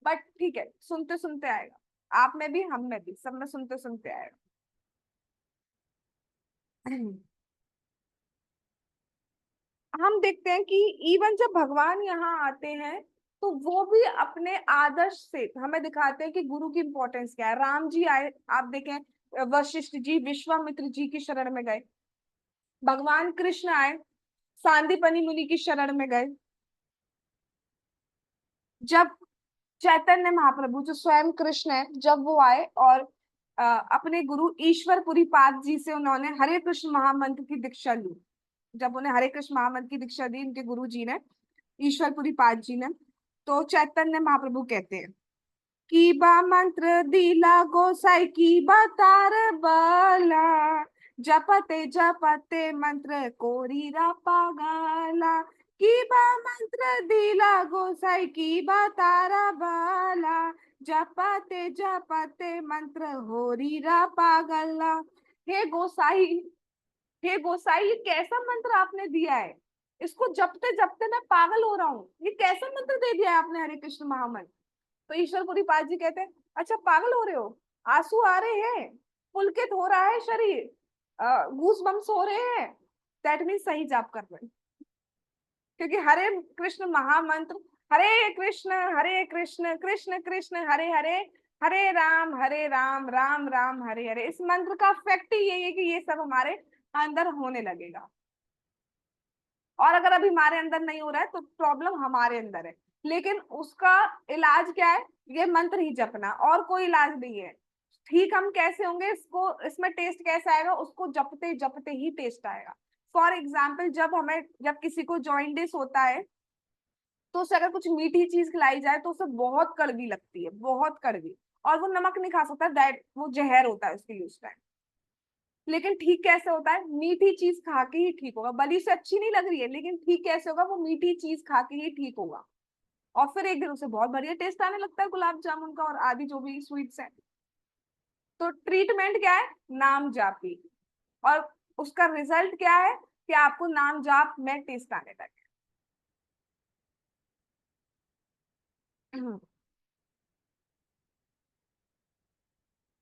बट ठीक है, सुनते सुनते आएगा, आप में भी हम में भी, सब में सुनते सुनते आएगा। हम देखते हैं कि इवन जब भगवान यहाँ आते हैं तो वो भी अपने आदर्श से हमें दिखाते हैं कि गुरु की इंपॉर्टेंस क्या है। राम जी आए, आप देखें वशिष्ठ जी विश्वामित्र जी की शरण में गए। भगवान कृष्ण आए, सांदीपनि मुनि की शरण में गए। जब चैतन्य महाप्रभु जो स्वयं कृष्ण है, जब वो आए और अपने गुरु ईश्वरपुरी पाद जी से उन्होंने हरे कृष्ण महामंत्र की दीक्षा ली। जब उन्हें हरे कृष्ण महामंत्र की दीक्षा दी इनके गुरु जी ने, ईश्वरपुरी पाद जी ने, तो चैतन्य महाप्रभु कहते हैं की बा मंत्र दिला गोसाई की बा तार बाला, जपते जपते मंत्र कोरीरा पागाला, की बा मंत्र दिला गोसाई की बा तारा बाला, जपते जपते मंत्र होरीरा पागला। हे गोसाई, हे गोसाई, ये कैसा मंत्र आपने दिया है, इसको जपते जपते मैं पागल हो रहा हूँ, ये कैसा मंत्र दे दिया है आपने, हरे कृष्ण महामंत्र। तो ईश्वरपुरी पाद जी कहते हैं अच्छा पागल हो रहे हो, आंसू आ रहे हैं, पुलकित हो रहा है शरीर, गूस बम्स हो रहे हैं, दैट मीन सही जाप कर रहे हैं। क्योंकि हरे कृष्ण महामंत्र, हरे कृष्ण कृष्ण कृष्ण हरे हरे, हरे राम राम राम हरे हरे, इस मंत्र का इफेक्ट ही यही है कि ये सब हमारे अंदर होने लगेगा। और अगर अभी हमारे अंदर नहीं हो रहा है तो प्रॉब्लम हमारे अंदर है, लेकिन उसका इलाज क्या है, ये मंत्र ही जपना, और कोई इलाज नहीं है। ठीक हम कैसे होंगे, इसको इसमें टेस्ट कैसे आएगा, उसको जपते जपते ही टेस्ट आएगा। फॉर एग्जाम्पल जब किसी को जॉइंडिस होता है तो उसे अगर कुछ मीठी चीज खिलाई जाए तो उसे बहुत कड़वी लगती है, बहुत कड़वी, और वो नमक नहीं खा सकता, दैट वो जहर होता है उसके लिए उस टाइम। लेकिन ठीक कैसे होता है, मीठी चीज खा के ही ठीक होगा, भली से अच्छी नहीं लग रही है लेकिन ठीक कैसे होगा, वो मीठी चीज खा के ही ठीक होगा। और फिर एक दिन उसे बहुत बढ़िया टेस्ट आने लगता है गुलाब जामुन का और आदि जो भी स्वीट्स है। तो ट्रीटमेंट क्या है, नाम जापी, और उसका रिजल्ट क्या है कि आपको नाम जाप में टेस्ट आने लगे।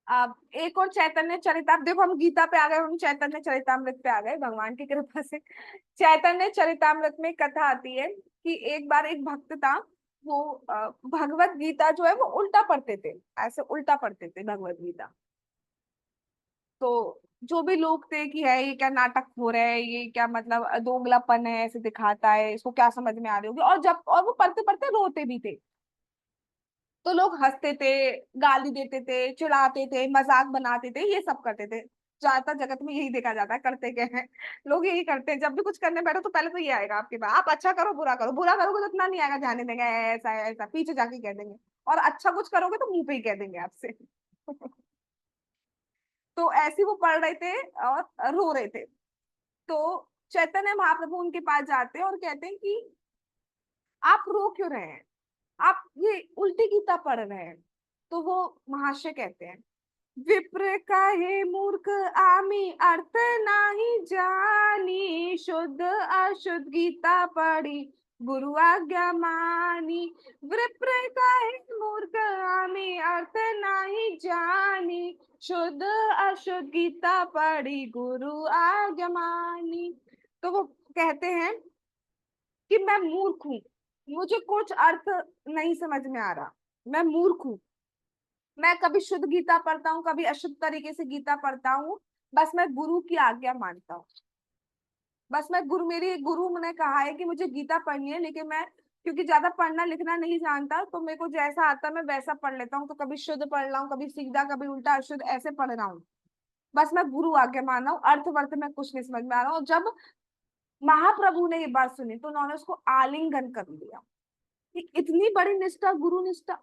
अब एक और चैतन्य चरितामृत, देखो हम गीता पे आ गए, हम चैतन्य चरितामृत पे आ गए भगवान की कृपा से। चैतन्य चरितामृत में कथा आती है कि एक बार एक भक्त था, वो भगवत गीता जो है वो उल्टा पढ़ते थे, ऐसे उल्टा पढ़ते थे भगवत गीता। तो जो भी लोग थे कि है ये क्या नाटक हो रहा है, ये क्या मतलब दोगलापन है, ऐसे दिखाता है, इसको क्या समझ में आ रही होगी, और वो पढ़ते पढ़ते रोते भी थे। तो लोग हंसते थे, गाली देते थे, चिढ़ाते थे, मजाक बनाते थे, ये सब करते थे। ज्यादातर जगत में यही देखा जाता है, करते क्या है, लोग यही करते हैं, जब भी कुछ करने बैठो तो पहले तो ये आएगा आपके पास, आप अच्छा करो बुरा करो, बुरा करोगे तो इतना नहीं आएगा, जाने देंगे ऐसा है ऐसा, पीछे जाके कह देंगे, और अच्छा कुछ करोगे तो मुंह पे ही कह देंगे आपसे। तो ऐसे वो पढ़ रहे थे और रो रहे थे। तो चैतन्य महाप्रभु उनके पास जाते हैं और कहते हैं कि आप रो क्यों रहे हैं, आप ये उल्टी गीता पढ़ रहे हैं। तो वो महाशय कहते हैं विप्र काहे मूर्ख आमी अर्थ नाही जानी, शुद्ध अशुद्ध गीता पढ़ी गुरु आज्ञा मानी, विप्र काहे मूर्ख आमी अर्थ नाही जानी, शुद्ध अशुद्ध गीता पढ़ी गुरु आज्ञा मानी। तो वो कहते हैं कि मैं मूर्ख हूँ, मुझे कुछ अर्थ नहीं समझ में आ रहा, मैं मूर्ख हूँ, मैं कभी शुद्ध गीता पढ़ता हूँ कभी अशुद्ध तरीके से गीता पढ़ता हूँ, बस मैं गुरु की आज्ञा मानता हूँ, बस मैं गुरु, मेरी गुरु ने कहा है कि मुझे गीता पढ़नी है, लेकिन मैं क्योंकि ज्यादा पढ़ना लिखना नहीं जानता तो मेरे को जैसा आता मैं वैसा पढ़ लेता हूँ, तो कभी शुद्ध पढ़ रहा हूँ, कभी सीधा, कभी उल्टा अशुद्ध, ऐसे पढ़ रहा हूँ। बस मैं गुरु आज्ञा मान रहा हूँ, अर्थ वर्थ में कुछ नहीं समझ में आ रहा हूँ। जब महाप्रभु ने ये बात सुनी तो उन्होंने उसको आलिंगन कर लिया कि इतनी बड़ी निष्ठा, गुरु निष्ठा,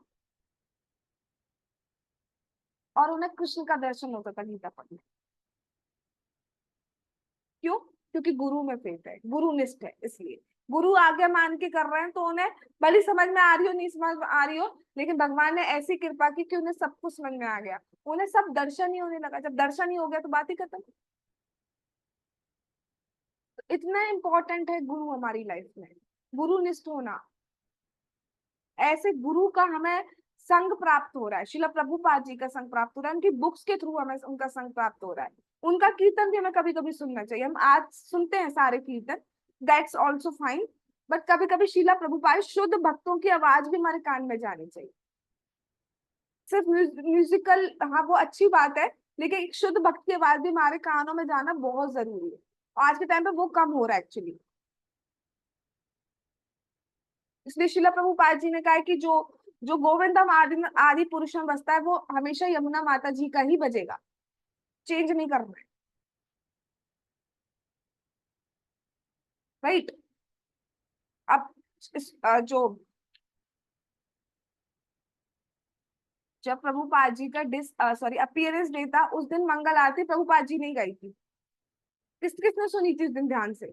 और उन्हें कृष्ण का दर्शन होता था गीता पढ़ने। क्यों? क्योंकि गुरु में फेथ है, गुरु निष्ठ है, इसलिए गुरु आज्ञा मान के कर रहे हैं तो उन्हें भली समझ में आ रही हो नहीं समझ में आ रही हो, लेकिन भगवान ने ऐसी कृपा की कि उन्हें सब कुछ समझ में आ गया, उन्हें सब दर्शन ही होने लगा, जब दर्शन ही हो गया तो बात ही खत्म। तो इतना इंपॉर्टेंट है गुरु हमारी लाइफ में, गुरु निष्ठ होना। ऐसे गुरु का हमें संग प्राप्त हो रहा है, शिला प्रभुपाद जी का संग प्राप्त हो रहा है, उनकी बुक्स के थ्रू हमें उनका संग प्राप्त हो रहा है। उनका कीर्तन भी हमें कभी कभी सुनना चाहिए, हम आज सुनते हैं सारे कीर्तन, दैट्स ऑल्सो फाइन, बट कभी कभी शीला प्रभुपाद शुद्ध भक्तों की आवाज भी हमारे कान में जानी चाहिए। सिर्फ म्यूजिकल, हाँ वो अच्छी बात है, लेकिन एक शुद्ध भक्त की आवाज भी हमारे कानों में जाना बहुत जरूरी है, और आज के टाइम पे वो कम हो रहा है एक्चुअली। इसलिए शिला प्रभुपाद जी ने कहा है कि जो जो गोविंदम आदि आदि पुरुषम बसता है वो हमेशा यमुना माता जी का ही बजेगा, चेंज नहीं करना है, राइट। अब जो जब प्रभुपाद जी का अपीयरेंस डे था, उस दिन मंगल आरती प्रभुपाद जी नहीं गाई थी। किसने सुनी थी उस दिन ध्यान से?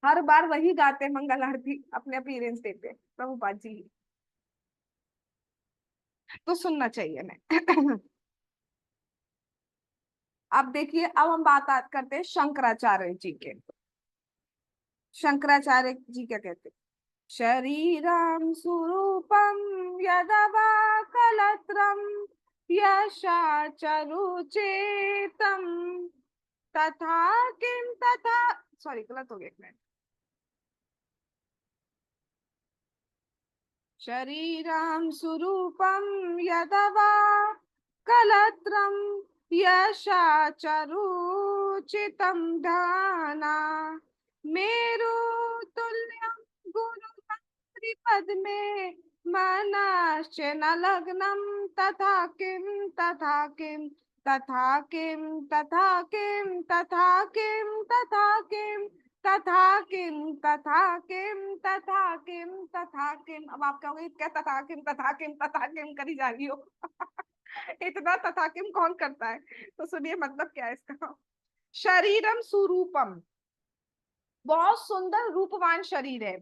हर बार वही गाते हैं मंगल आरती अपने अपीयरेंस डे पे, प्रभुपाद जी। तो सुनना चाहिए ना। अब देखिए, अब हम बात करते हैं शंकराचार्य जी के। शंकराचार्य जी क्या कहते हैं? शरीरं स्वरूपं यदवा कलत्रं यशाचरुचेतं तथा किं तथा, सॉरी गलत हो गया, एक मिनट। शरीरं स्वरूपं यदवा कलत्रं यशाचरुचितं धाना मेरु तुल्यं गुरुपद में मनाश्च न लग्नं तथा किं तथा किं तथा किं तथा किं तथा किं तथा किं तथा किम तथा किम तथा किम तथा किम। अब आप कहोगे क्या तथा किम करी जा रही हो? इतना तथा किम कौन करता है? तो सुनिए मतलब क्या है इसका। शरीरम सुरूपम, बहुत सुंदर रूपवान शरीर है।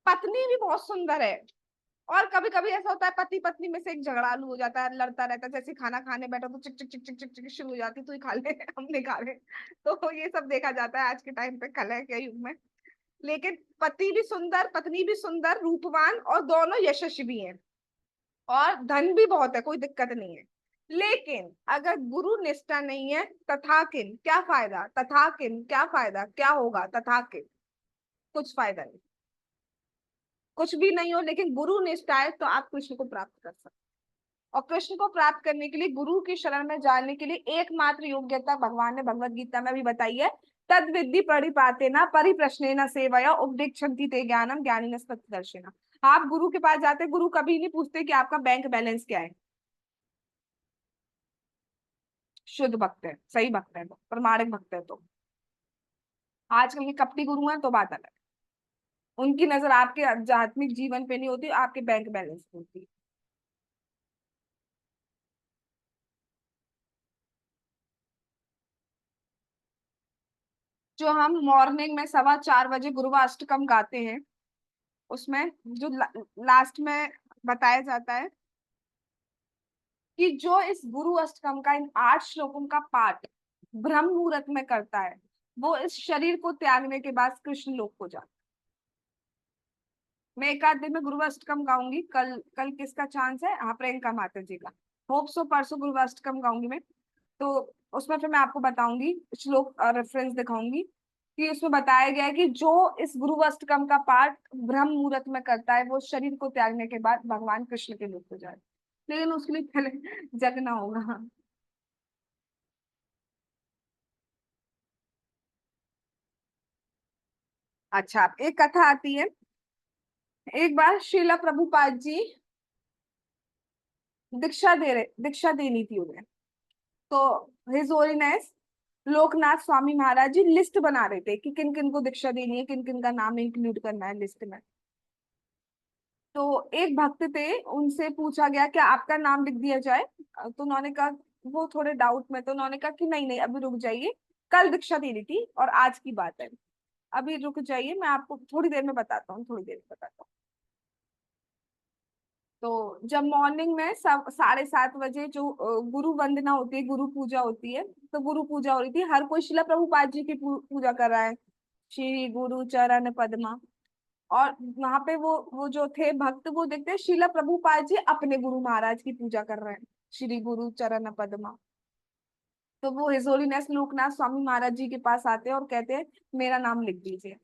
पत्नी भी बहुत सुंदर है। और कभी कभी ऐसा होता है पति पत्नी में से एक झगड़ालू हो जाता है, लड़ता रहता है, जैसे खाना खाने बैठो तो चिक चिक चिक चिक चिक चिक शुरू हो जाती है, तू ही खा ले हम नहीं खा रहे। तो ये सब देखा जाता है आज के टाइम पे, कलह के युग में। लेकिन पति भी सुंदर, पत्नी भी सुंदर, रूपवान, और दोनों यशस्वी भी हैं। और धन भी बहुत है, कोई दिक्कत नहीं है। लेकिन अगर गुरु निष्ठा नहीं है, तथा किम क्या फायदा, तथा किम क्या फायदा, क्या होगा तथा किम? कुछ फायदा नहीं, कुछ भी नहीं हो। लेकिन गुरु निष्ठा है तो आप कृष्ण को प्राप्त कर सकते। और कृष्ण को प्राप्त करने के लिए, गुरु की शरण में जाने के लिए एकमात्र योग्यता भगवान ने भगवत गीता में भी बताई है। तद विद्धि परिपातेन परिप्रश्नेन सेवया उपदिक्षन्ति ते ज्ञानम ज्ञानिनः तत्त्वदर्शिनः। आप गुरु के पास जाते, गुरु कभी नहीं पूछते कि आपका बैंक बैलेंस क्या है। शुद्ध भक्त है, सही भक्त है, तो प्रमाणिक भक्त है। तो आजकल के कपटी गुरु हैं तो बात अलग है। उनकी नजर आपके आध्यात्मिक जीवन पे नहीं होती, आपके बैंक बैलेंस पे होती है। जो हम मॉर्निंग में 4:15 बजे गुरुवाष्टकम गाते हैं, उसमें जो लास्ट में बताया जाता है कि जो इस गुरु अष्टकम का, इन 8 श्लोकों का पाठ ब्रह्म मुहूर्त में करता है, वो इस शरीर को त्यागने के बाद कृष्ण लोक को जाता है। मैं एक आध दिन में गुरु अष्टकम गाऊंगी। कल कल किसका चांस है? हाँ, प्रियंका माता जी का। होप सो परसों गुरु अष्टकम गाऊंगी मैं। तो उसमें फिर मैं आपको बताऊंगी, श्लोक रेफरेंस दिखाऊंगी कि उसमें बताया गया है कि जो इस गुरु अष्टकम का पाठ ब्रह्म मुहूर्त में करता है, वो शरीर को त्यागने के बाद भगवान कृष्ण के लोक को जाए। लेकिन उसके लिए पहले जगना होगा। अच्छा, एक कथा आती है। एक बार श्रीला प्रभुपाद जी दीक्षा देनी थी उन्हें। तो हिज होलीनेस लोकनाथ स्वामी महाराज जी लिस्ट बना रहे थे कि किन किन को दीक्षा देनी है, किन किन का नाम इंक्लूड करना है लिस्ट में। तो एक भक्त थे, उनसे पूछा गया कि आपका नाम लिख दिया जाए। तो उन्होंने कहा, वो थोड़े डाउट में, तो उन्होंने कहा कि नहीं नहीं, अभी रुक जाइए, कल दीक्षा देनी थी और आज की बात है, अभी रुक जाइए, मैं आपको थोड़ी देर में बताता हूँ, थोड़ी देर में बताता हूँ। तो जब मॉर्निंग में सब 7:30 बजे जो गुरु वंदना होती है, गुरु पूजा होती है, तो गुरु पूजा हो रही थी, हर कोई शिला प्रभुपाद जी की पूजा कर रहा है, श्री गुरु चरण पद्मा। और वहां पे वो जो थे भक्त, वो देखते हैं शीला प्रभुपाद जी अपने गुरु महाराज की पूजा कर रहे हैं, श्री गुरु चरण पद्मा। तो वो हिज होलीनेस लोकनाथ स्वामी महाराज जी के पास आते हैं और कहते हैं मेरा नाम लिख दीजिए।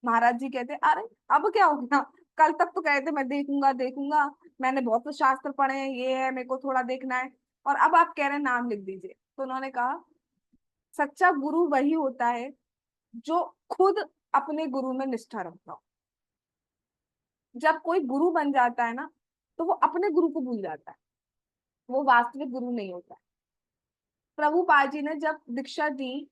महाराज जी कहते हैं अरे, अब क्या हो गया? कल तक तो कहते मैं देखूंगा देखूंगा, मैंने बहुत तो शास्त्र पढ़े हैं, ये है, मेरे को थोड़ा देखना है, और अब आप कह रहे हैं नाम लिख दीजिए। तो उन्होंने कहा, सच्चा गुरु वही होता है जो खुद अपने गुरु में निष्ठा रखता हो। जब कोई गुरु बन जाता है ना, तो वो अपने गुरु को भूल जाता है, वो वास्तविक गुरु नहीं होता है। प्रभुपाद जी ने जब दीक्षा दी,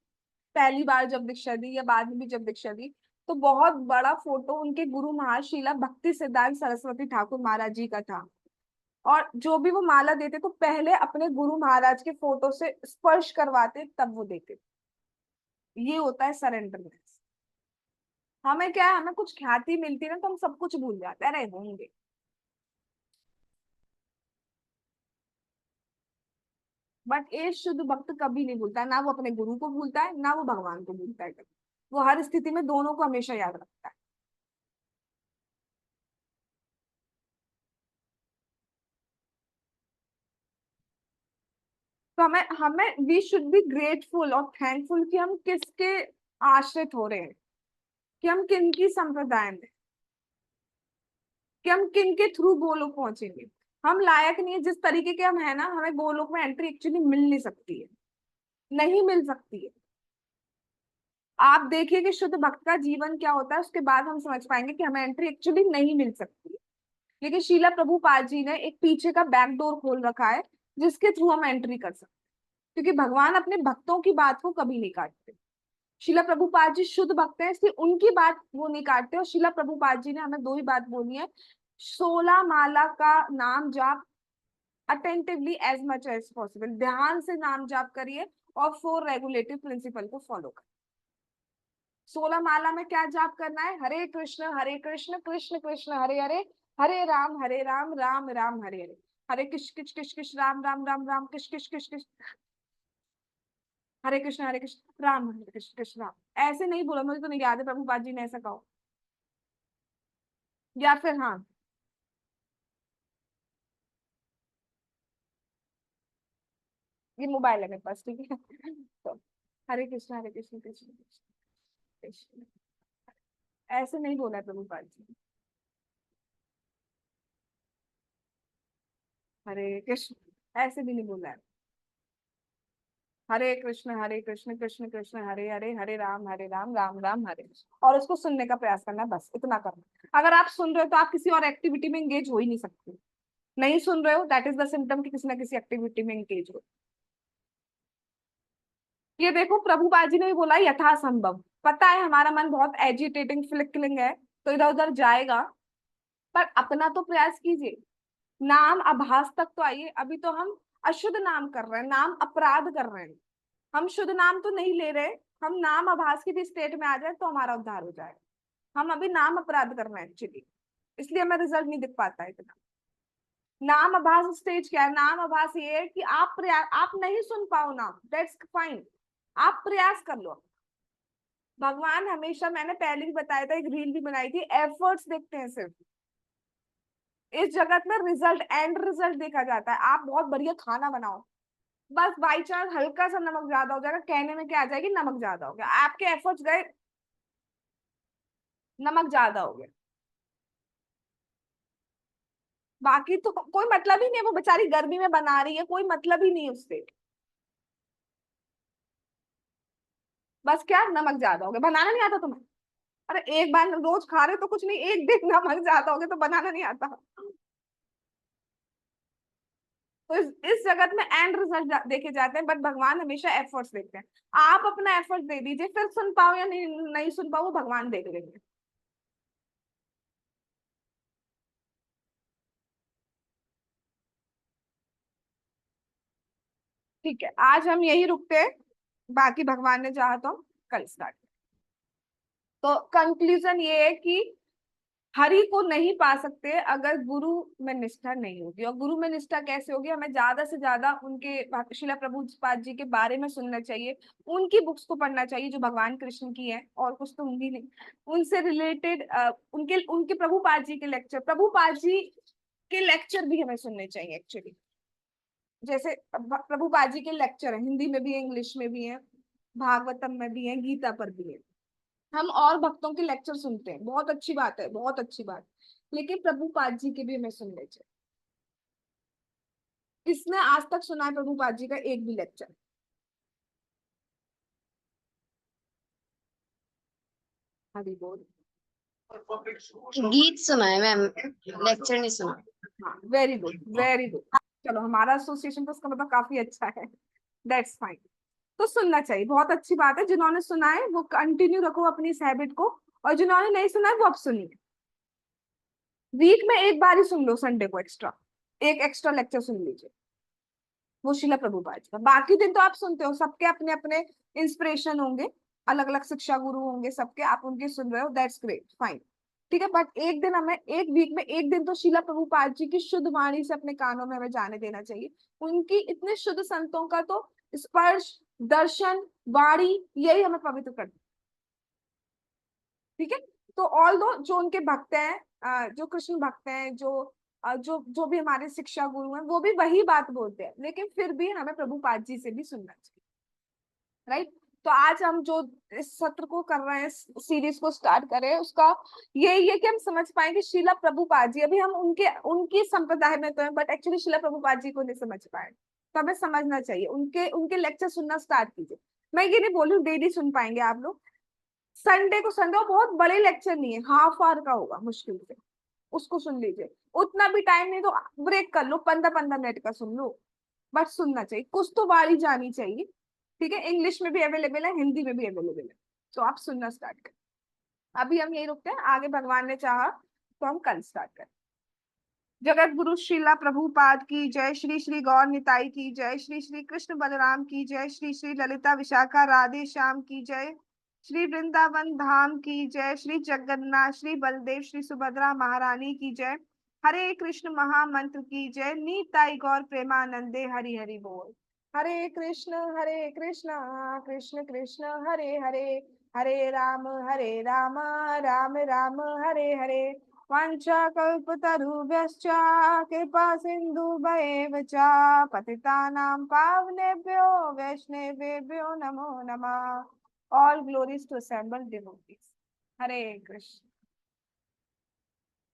पहली बार जब दीक्षा दी या बाद में भी जब दीक्षा दी, तो बहुत बड़ा फोटो उनके गुरु महाशीला भक्ति सिद्धांत सरस्वती ठाकुर महाराज जी का था। और जो भी वो माला देते तो पहले अपने गुरु महाराज के फोटो से स्पर्श करवाते तब वो देते। ये होता है सरेंडरनेस। हमें क्या है, हमें कुछ ख्याति मिलती है ना तो हम सब कुछ भूल जाते हैं, अरे होंगे। बट एक शुद्ध भक्त कभी नहीं भूलता, ना वो अपने गुरु को भूलता है ना वो भगवान को भूलता है कभी। वो हर स्थिति में दोनों को हमेशा याद रखता है। तो हमें हमें वी शुड बी ग्रेटफुल और थैंकफुल कि हम किसके आश्रित हो रहे हैं, कि हम किन की संप्रदाय में, कि हम किन के थ्रू गोलोक पहुंचेंगे। हम लायक नहीं है, जिस तरीके के हम है ना, हमें गोलोक में एंट्री एक्चुअली मिल नहीं सकती है, नहीं मिल सकती है। आप देखिए कि शुद्ध भक्त का जीवन क्या होता है, उसके बाद हम समझ पाएंगे कि हमें एंट्री एक्चुअली नहीं मिल सकती है। लेकिन शीला प्रभुपाद जी ने एक पीछे का बैक डोर खोल रखा है जिसके थ्रू हम एंट्री कर सकते हैं, क्योंकि भगवान अपने भक्तों की बात को कभी नहीं काटते। शीला प्रभुपाद जी शुद्ध भक्त हैं, इसलिए उनकी बात वो नहीं काटते। और शीला प्रभुपाद जी ने हमें दो ही बात बोली है, 16 माला का नाम जाप attentively as much as possible, ध्यान से नाम जाप करिए और 4 रेगुलेटिव प्रिंसिपल को फॉलो करिए। 16 माला में क्या जाप करना है, हरे कृष्ण कृष्ण कृष्ण हरे हरे, हरे राम राम राम हरे हरे, हरे किश किश राम राम राम राम किश किश, हरे कृष्ण राम हरे कृष्ण कृष्ण राम। ऐसे नहीं बोला, मुझे तो नहीं याद है प्रभुपाद जी ने ऐसा कहा। या फिर हाँ, ये मोबाइल है मेरे पास, ठीक है। तो हरे कृष्ण कृष्ण कृष्ण कृष्ण, ऐसे नहीं बोला है प्रभुपाद जी। हरे कृष्ण, ऐसे भी नहीं बोला है। हरे कृष्ण कृष्ण कृष्ण हरे हरे, हरे राम राम राम हरे। और उसको सुनने का प्रयास करना है, बस इतना करना। अगर आप सुन रहे हो तो आप किसी और एक्टिविटी में एंगेज हो ही नहीं सकते। नहीं सुन रहे हो, दैट इज द सिम्टम कि किसी ना किसी एक्टिविटी में एंगेज हो। ये देखो प्रभुपाद जी ने भी बोला यथासंभव। पता है हमारा मन बहुत एजिटेटिंग फ्लिकरिंग है, तो इधर उधर जाएगा, पर अपना तो प्रयास कीजिए। नाम आभास तक तो आइए। अभी तो हम अशुद्ध नाम कर रहे हैं, नाम अपराध कर रहे हैं। हम शुद्ध नाम तो नहीं ले रहे, हम नाम आभास की भी स्टेट में आ जाए तो हमारा उद्धार हो जाएगा। हम अभी नाम अपराध कर रहे हैं एक्चुअली, इसलिए हमें रिजल्ट नहीं दिख पाता है इतना। नाम आभास स्टेज क्या है, नाम आभास ये है कि आप प्रयास, आप नहीं सुन पाओ नाम, दैट्स फाइन, आप प्रयास कर लो। भगवान हमेशा, मैंने पहले भी बताया था, एक रील भी बनाई थी, एफर्ट्स देखते हैं सिर्फ। इस जगत में रिजल्ट, एंड रिजल्ट देखा जाता है। आप बहुत बढ़िया खाना बनाओ, बस बाई चांस हल्का सा नमक ज्यादा हो जाएगा, कहने में क्या आ जाएगी, नमक ज्यादा हो गया, आपके एफर्ट्स गए, नमक ज्यादा हो गया। बाकी तो कोई मतलब ही नहीं है, वो बेचारी गर्मी में बना रही है, कोई मतलब ही नहीं है उससे। बस क्या, नमक ज्यादा हो गया, बनाना नहीं आता तुम्हें। अरे एक बार रोज खा रहे हो तो कुछ नहीं, एक दिन नमक ज्यादा हो गया तो बनाना नहीं आता। तो इस जगत में एंड रिजल्ट देखे जाते हैं, बट भगवान हमेशा एफर्ट्स देखते हैं। आप अपना एफर्ट दे दीजिए, फिर सुन पाओ या नहीं नहीं सुन पाओ वो भगवान देख लेंगे। ठीक है, आज हम यही रुकते हैं, बाकी भगवान ने चाहा तो हम कल स्टार्ट। तो कंक्लूजन ये है कि हरि को नहीं पा सकते अगर गुरु में निष्ठा नहीं होगी। और गुरु में निष्ठा कैसे होगी, हमें ज्यादा से ज्यादा उनके शिला प्रभुपाद जी के बारे में सुनना चाहिए, उनकी बुक्स को पढ़ना चाहिए जो भगवान कृष्ण की है, और कुछ तो होंगी नहीं। उनसे रिलेटेड उनके उनके प्रभुपाद जी के लेक्चर, प्रभुपाद जी के लेक्चर भी हमें सुनने चाहिए एक्चुअली। जैसे प्रभुपाद जी के लेक्चर है, हिंदी में भी है, इंग्लिश में भी है, भागवतम में भी है, गीता पर भी है। हम और भक्तों के लेक्चर सुनते हैं, बहुत अच्छी बात है, बहुत अच्छी बात। लेकिन प्रभुपाद जी के भी हमें सुनने चाहिए। किसने आज तक सुना है प्रभुपाद जी का एक भी लेक्चर? हरि बोल। गीत सुना है मैम, लेक्चर नहीं सुना। हाँ, वेरी गुड वेरी गुड। चलो, हमारा एसोसिएशन तो उसका मतलब काफी अच्छा है, दैट्स फाइन। तो सुनना चाहिए, बहुत अच्छी बात है। जिन्होंने सुना है वो कंटिन्यू रखो अपनी इस हैबिट को, और जिन्होंने नहीं सुना है वो अब सुनिए। वीक में एक बार ही सुन लो, संडे को एक्स्ट्रा, एक एक्स्ट्रा लेक्चर सुन लीजिए वो शिला प्रभुपाद का। बाकी दिन तो आप सुनते हो, सबके अपने अपने इंस्पिरेशन होंगे, अलग अलग शिक्षा गुरु होंगे सबके, आप उनके सुन रहे हो, दैट्स ग्रेट, फाइन, ठीक है। बट एक दिन हमें, एक वीक में एक दिन तो शिला प्रभुपाद जी की शुद्ध वाणी से अपने कानों में हमें जाने देना चाहिए। उनकी इतने शुद्ध संतों का तो स्पर्श, दर्शन, वाणी, यही हमें पवित्र करता है, ठीक है। तो ऑल दो जो उनके भक्त हैं, जो कृष्ण भक्त हैं, जो भी हमारे शिक्षा गुरु हैं, वो भी वही बात बोलते हैं, लेकिन फिर भी हमें प्रभुपाद जी से भी सुनना चाहिए, राइट। तो आज हम जो इस सत्र को कर रहे हैं, सीरीज को स्टार्ट कर रहे हैं, उसका यही है कि हम समझ पाए कि शिला प्रभुपाद जी, अभी हम उनके उनकी संप्रदाय में तो है, बट एक्चुअली शिला प्रभुपाद जी को नहीं समझ पाए, तो हमें समझना चाहिए, उनके उनके लेक्चर सुनना स्टार्ट कीजिए। मैं ये नहीं बोल रही हूँ डेली सुन पाएंगे आप लोग, संडे को, संडे को बहुत बड़े लेक्चर नहीं है, हाफ आवर का होगा मुश्किल से, उसको सुन लीजिए। उतना भी टाइम नहीं तो ब्रेक कर लो, 15-15 मिनट का सुन लो, बट सुनना चाहिए, कुछ तो बारी जानी चाहिए, ठीक है। इंग्लिश में भी अवेलेबल है, हिंदी में भी अवेलेबल है, तो आप सुनना स्टार्ट करें। अभी हम यही रुकते हैं, आगे भगवान ने चाहा तो हम कल स्टार्ट करें। जगत गुरु श्रीला प्रभुपाद की जय, श्री श्री गौर निताई की जय, श्री श्री कृष्ण बलराम की जय, श्री श्री ललिता विशाखा राधे श्याम की जय, श्री वृंदावन धाम की जय, श्री जगन्नाथ, श्री बलदेव, श्री सुभद्रा महारानी की जय, हरे कृष्ण महामंत्र की जय, नीताई गौर प्रेमानंदे, हरि हरि बोल। हरे कृष्ण कृष्ण कृष्ण कृष्ण हरे हरे, हरे राम राम राम हरे हरे, वाञ्छाकल्पतरुभ्यश्च कृपा सिन्धुभ्येव च पतितानां पावनेभ्यो वैष्णवेभ्यो नमो नमः। All glories to assembled devotees. Hare Krishna.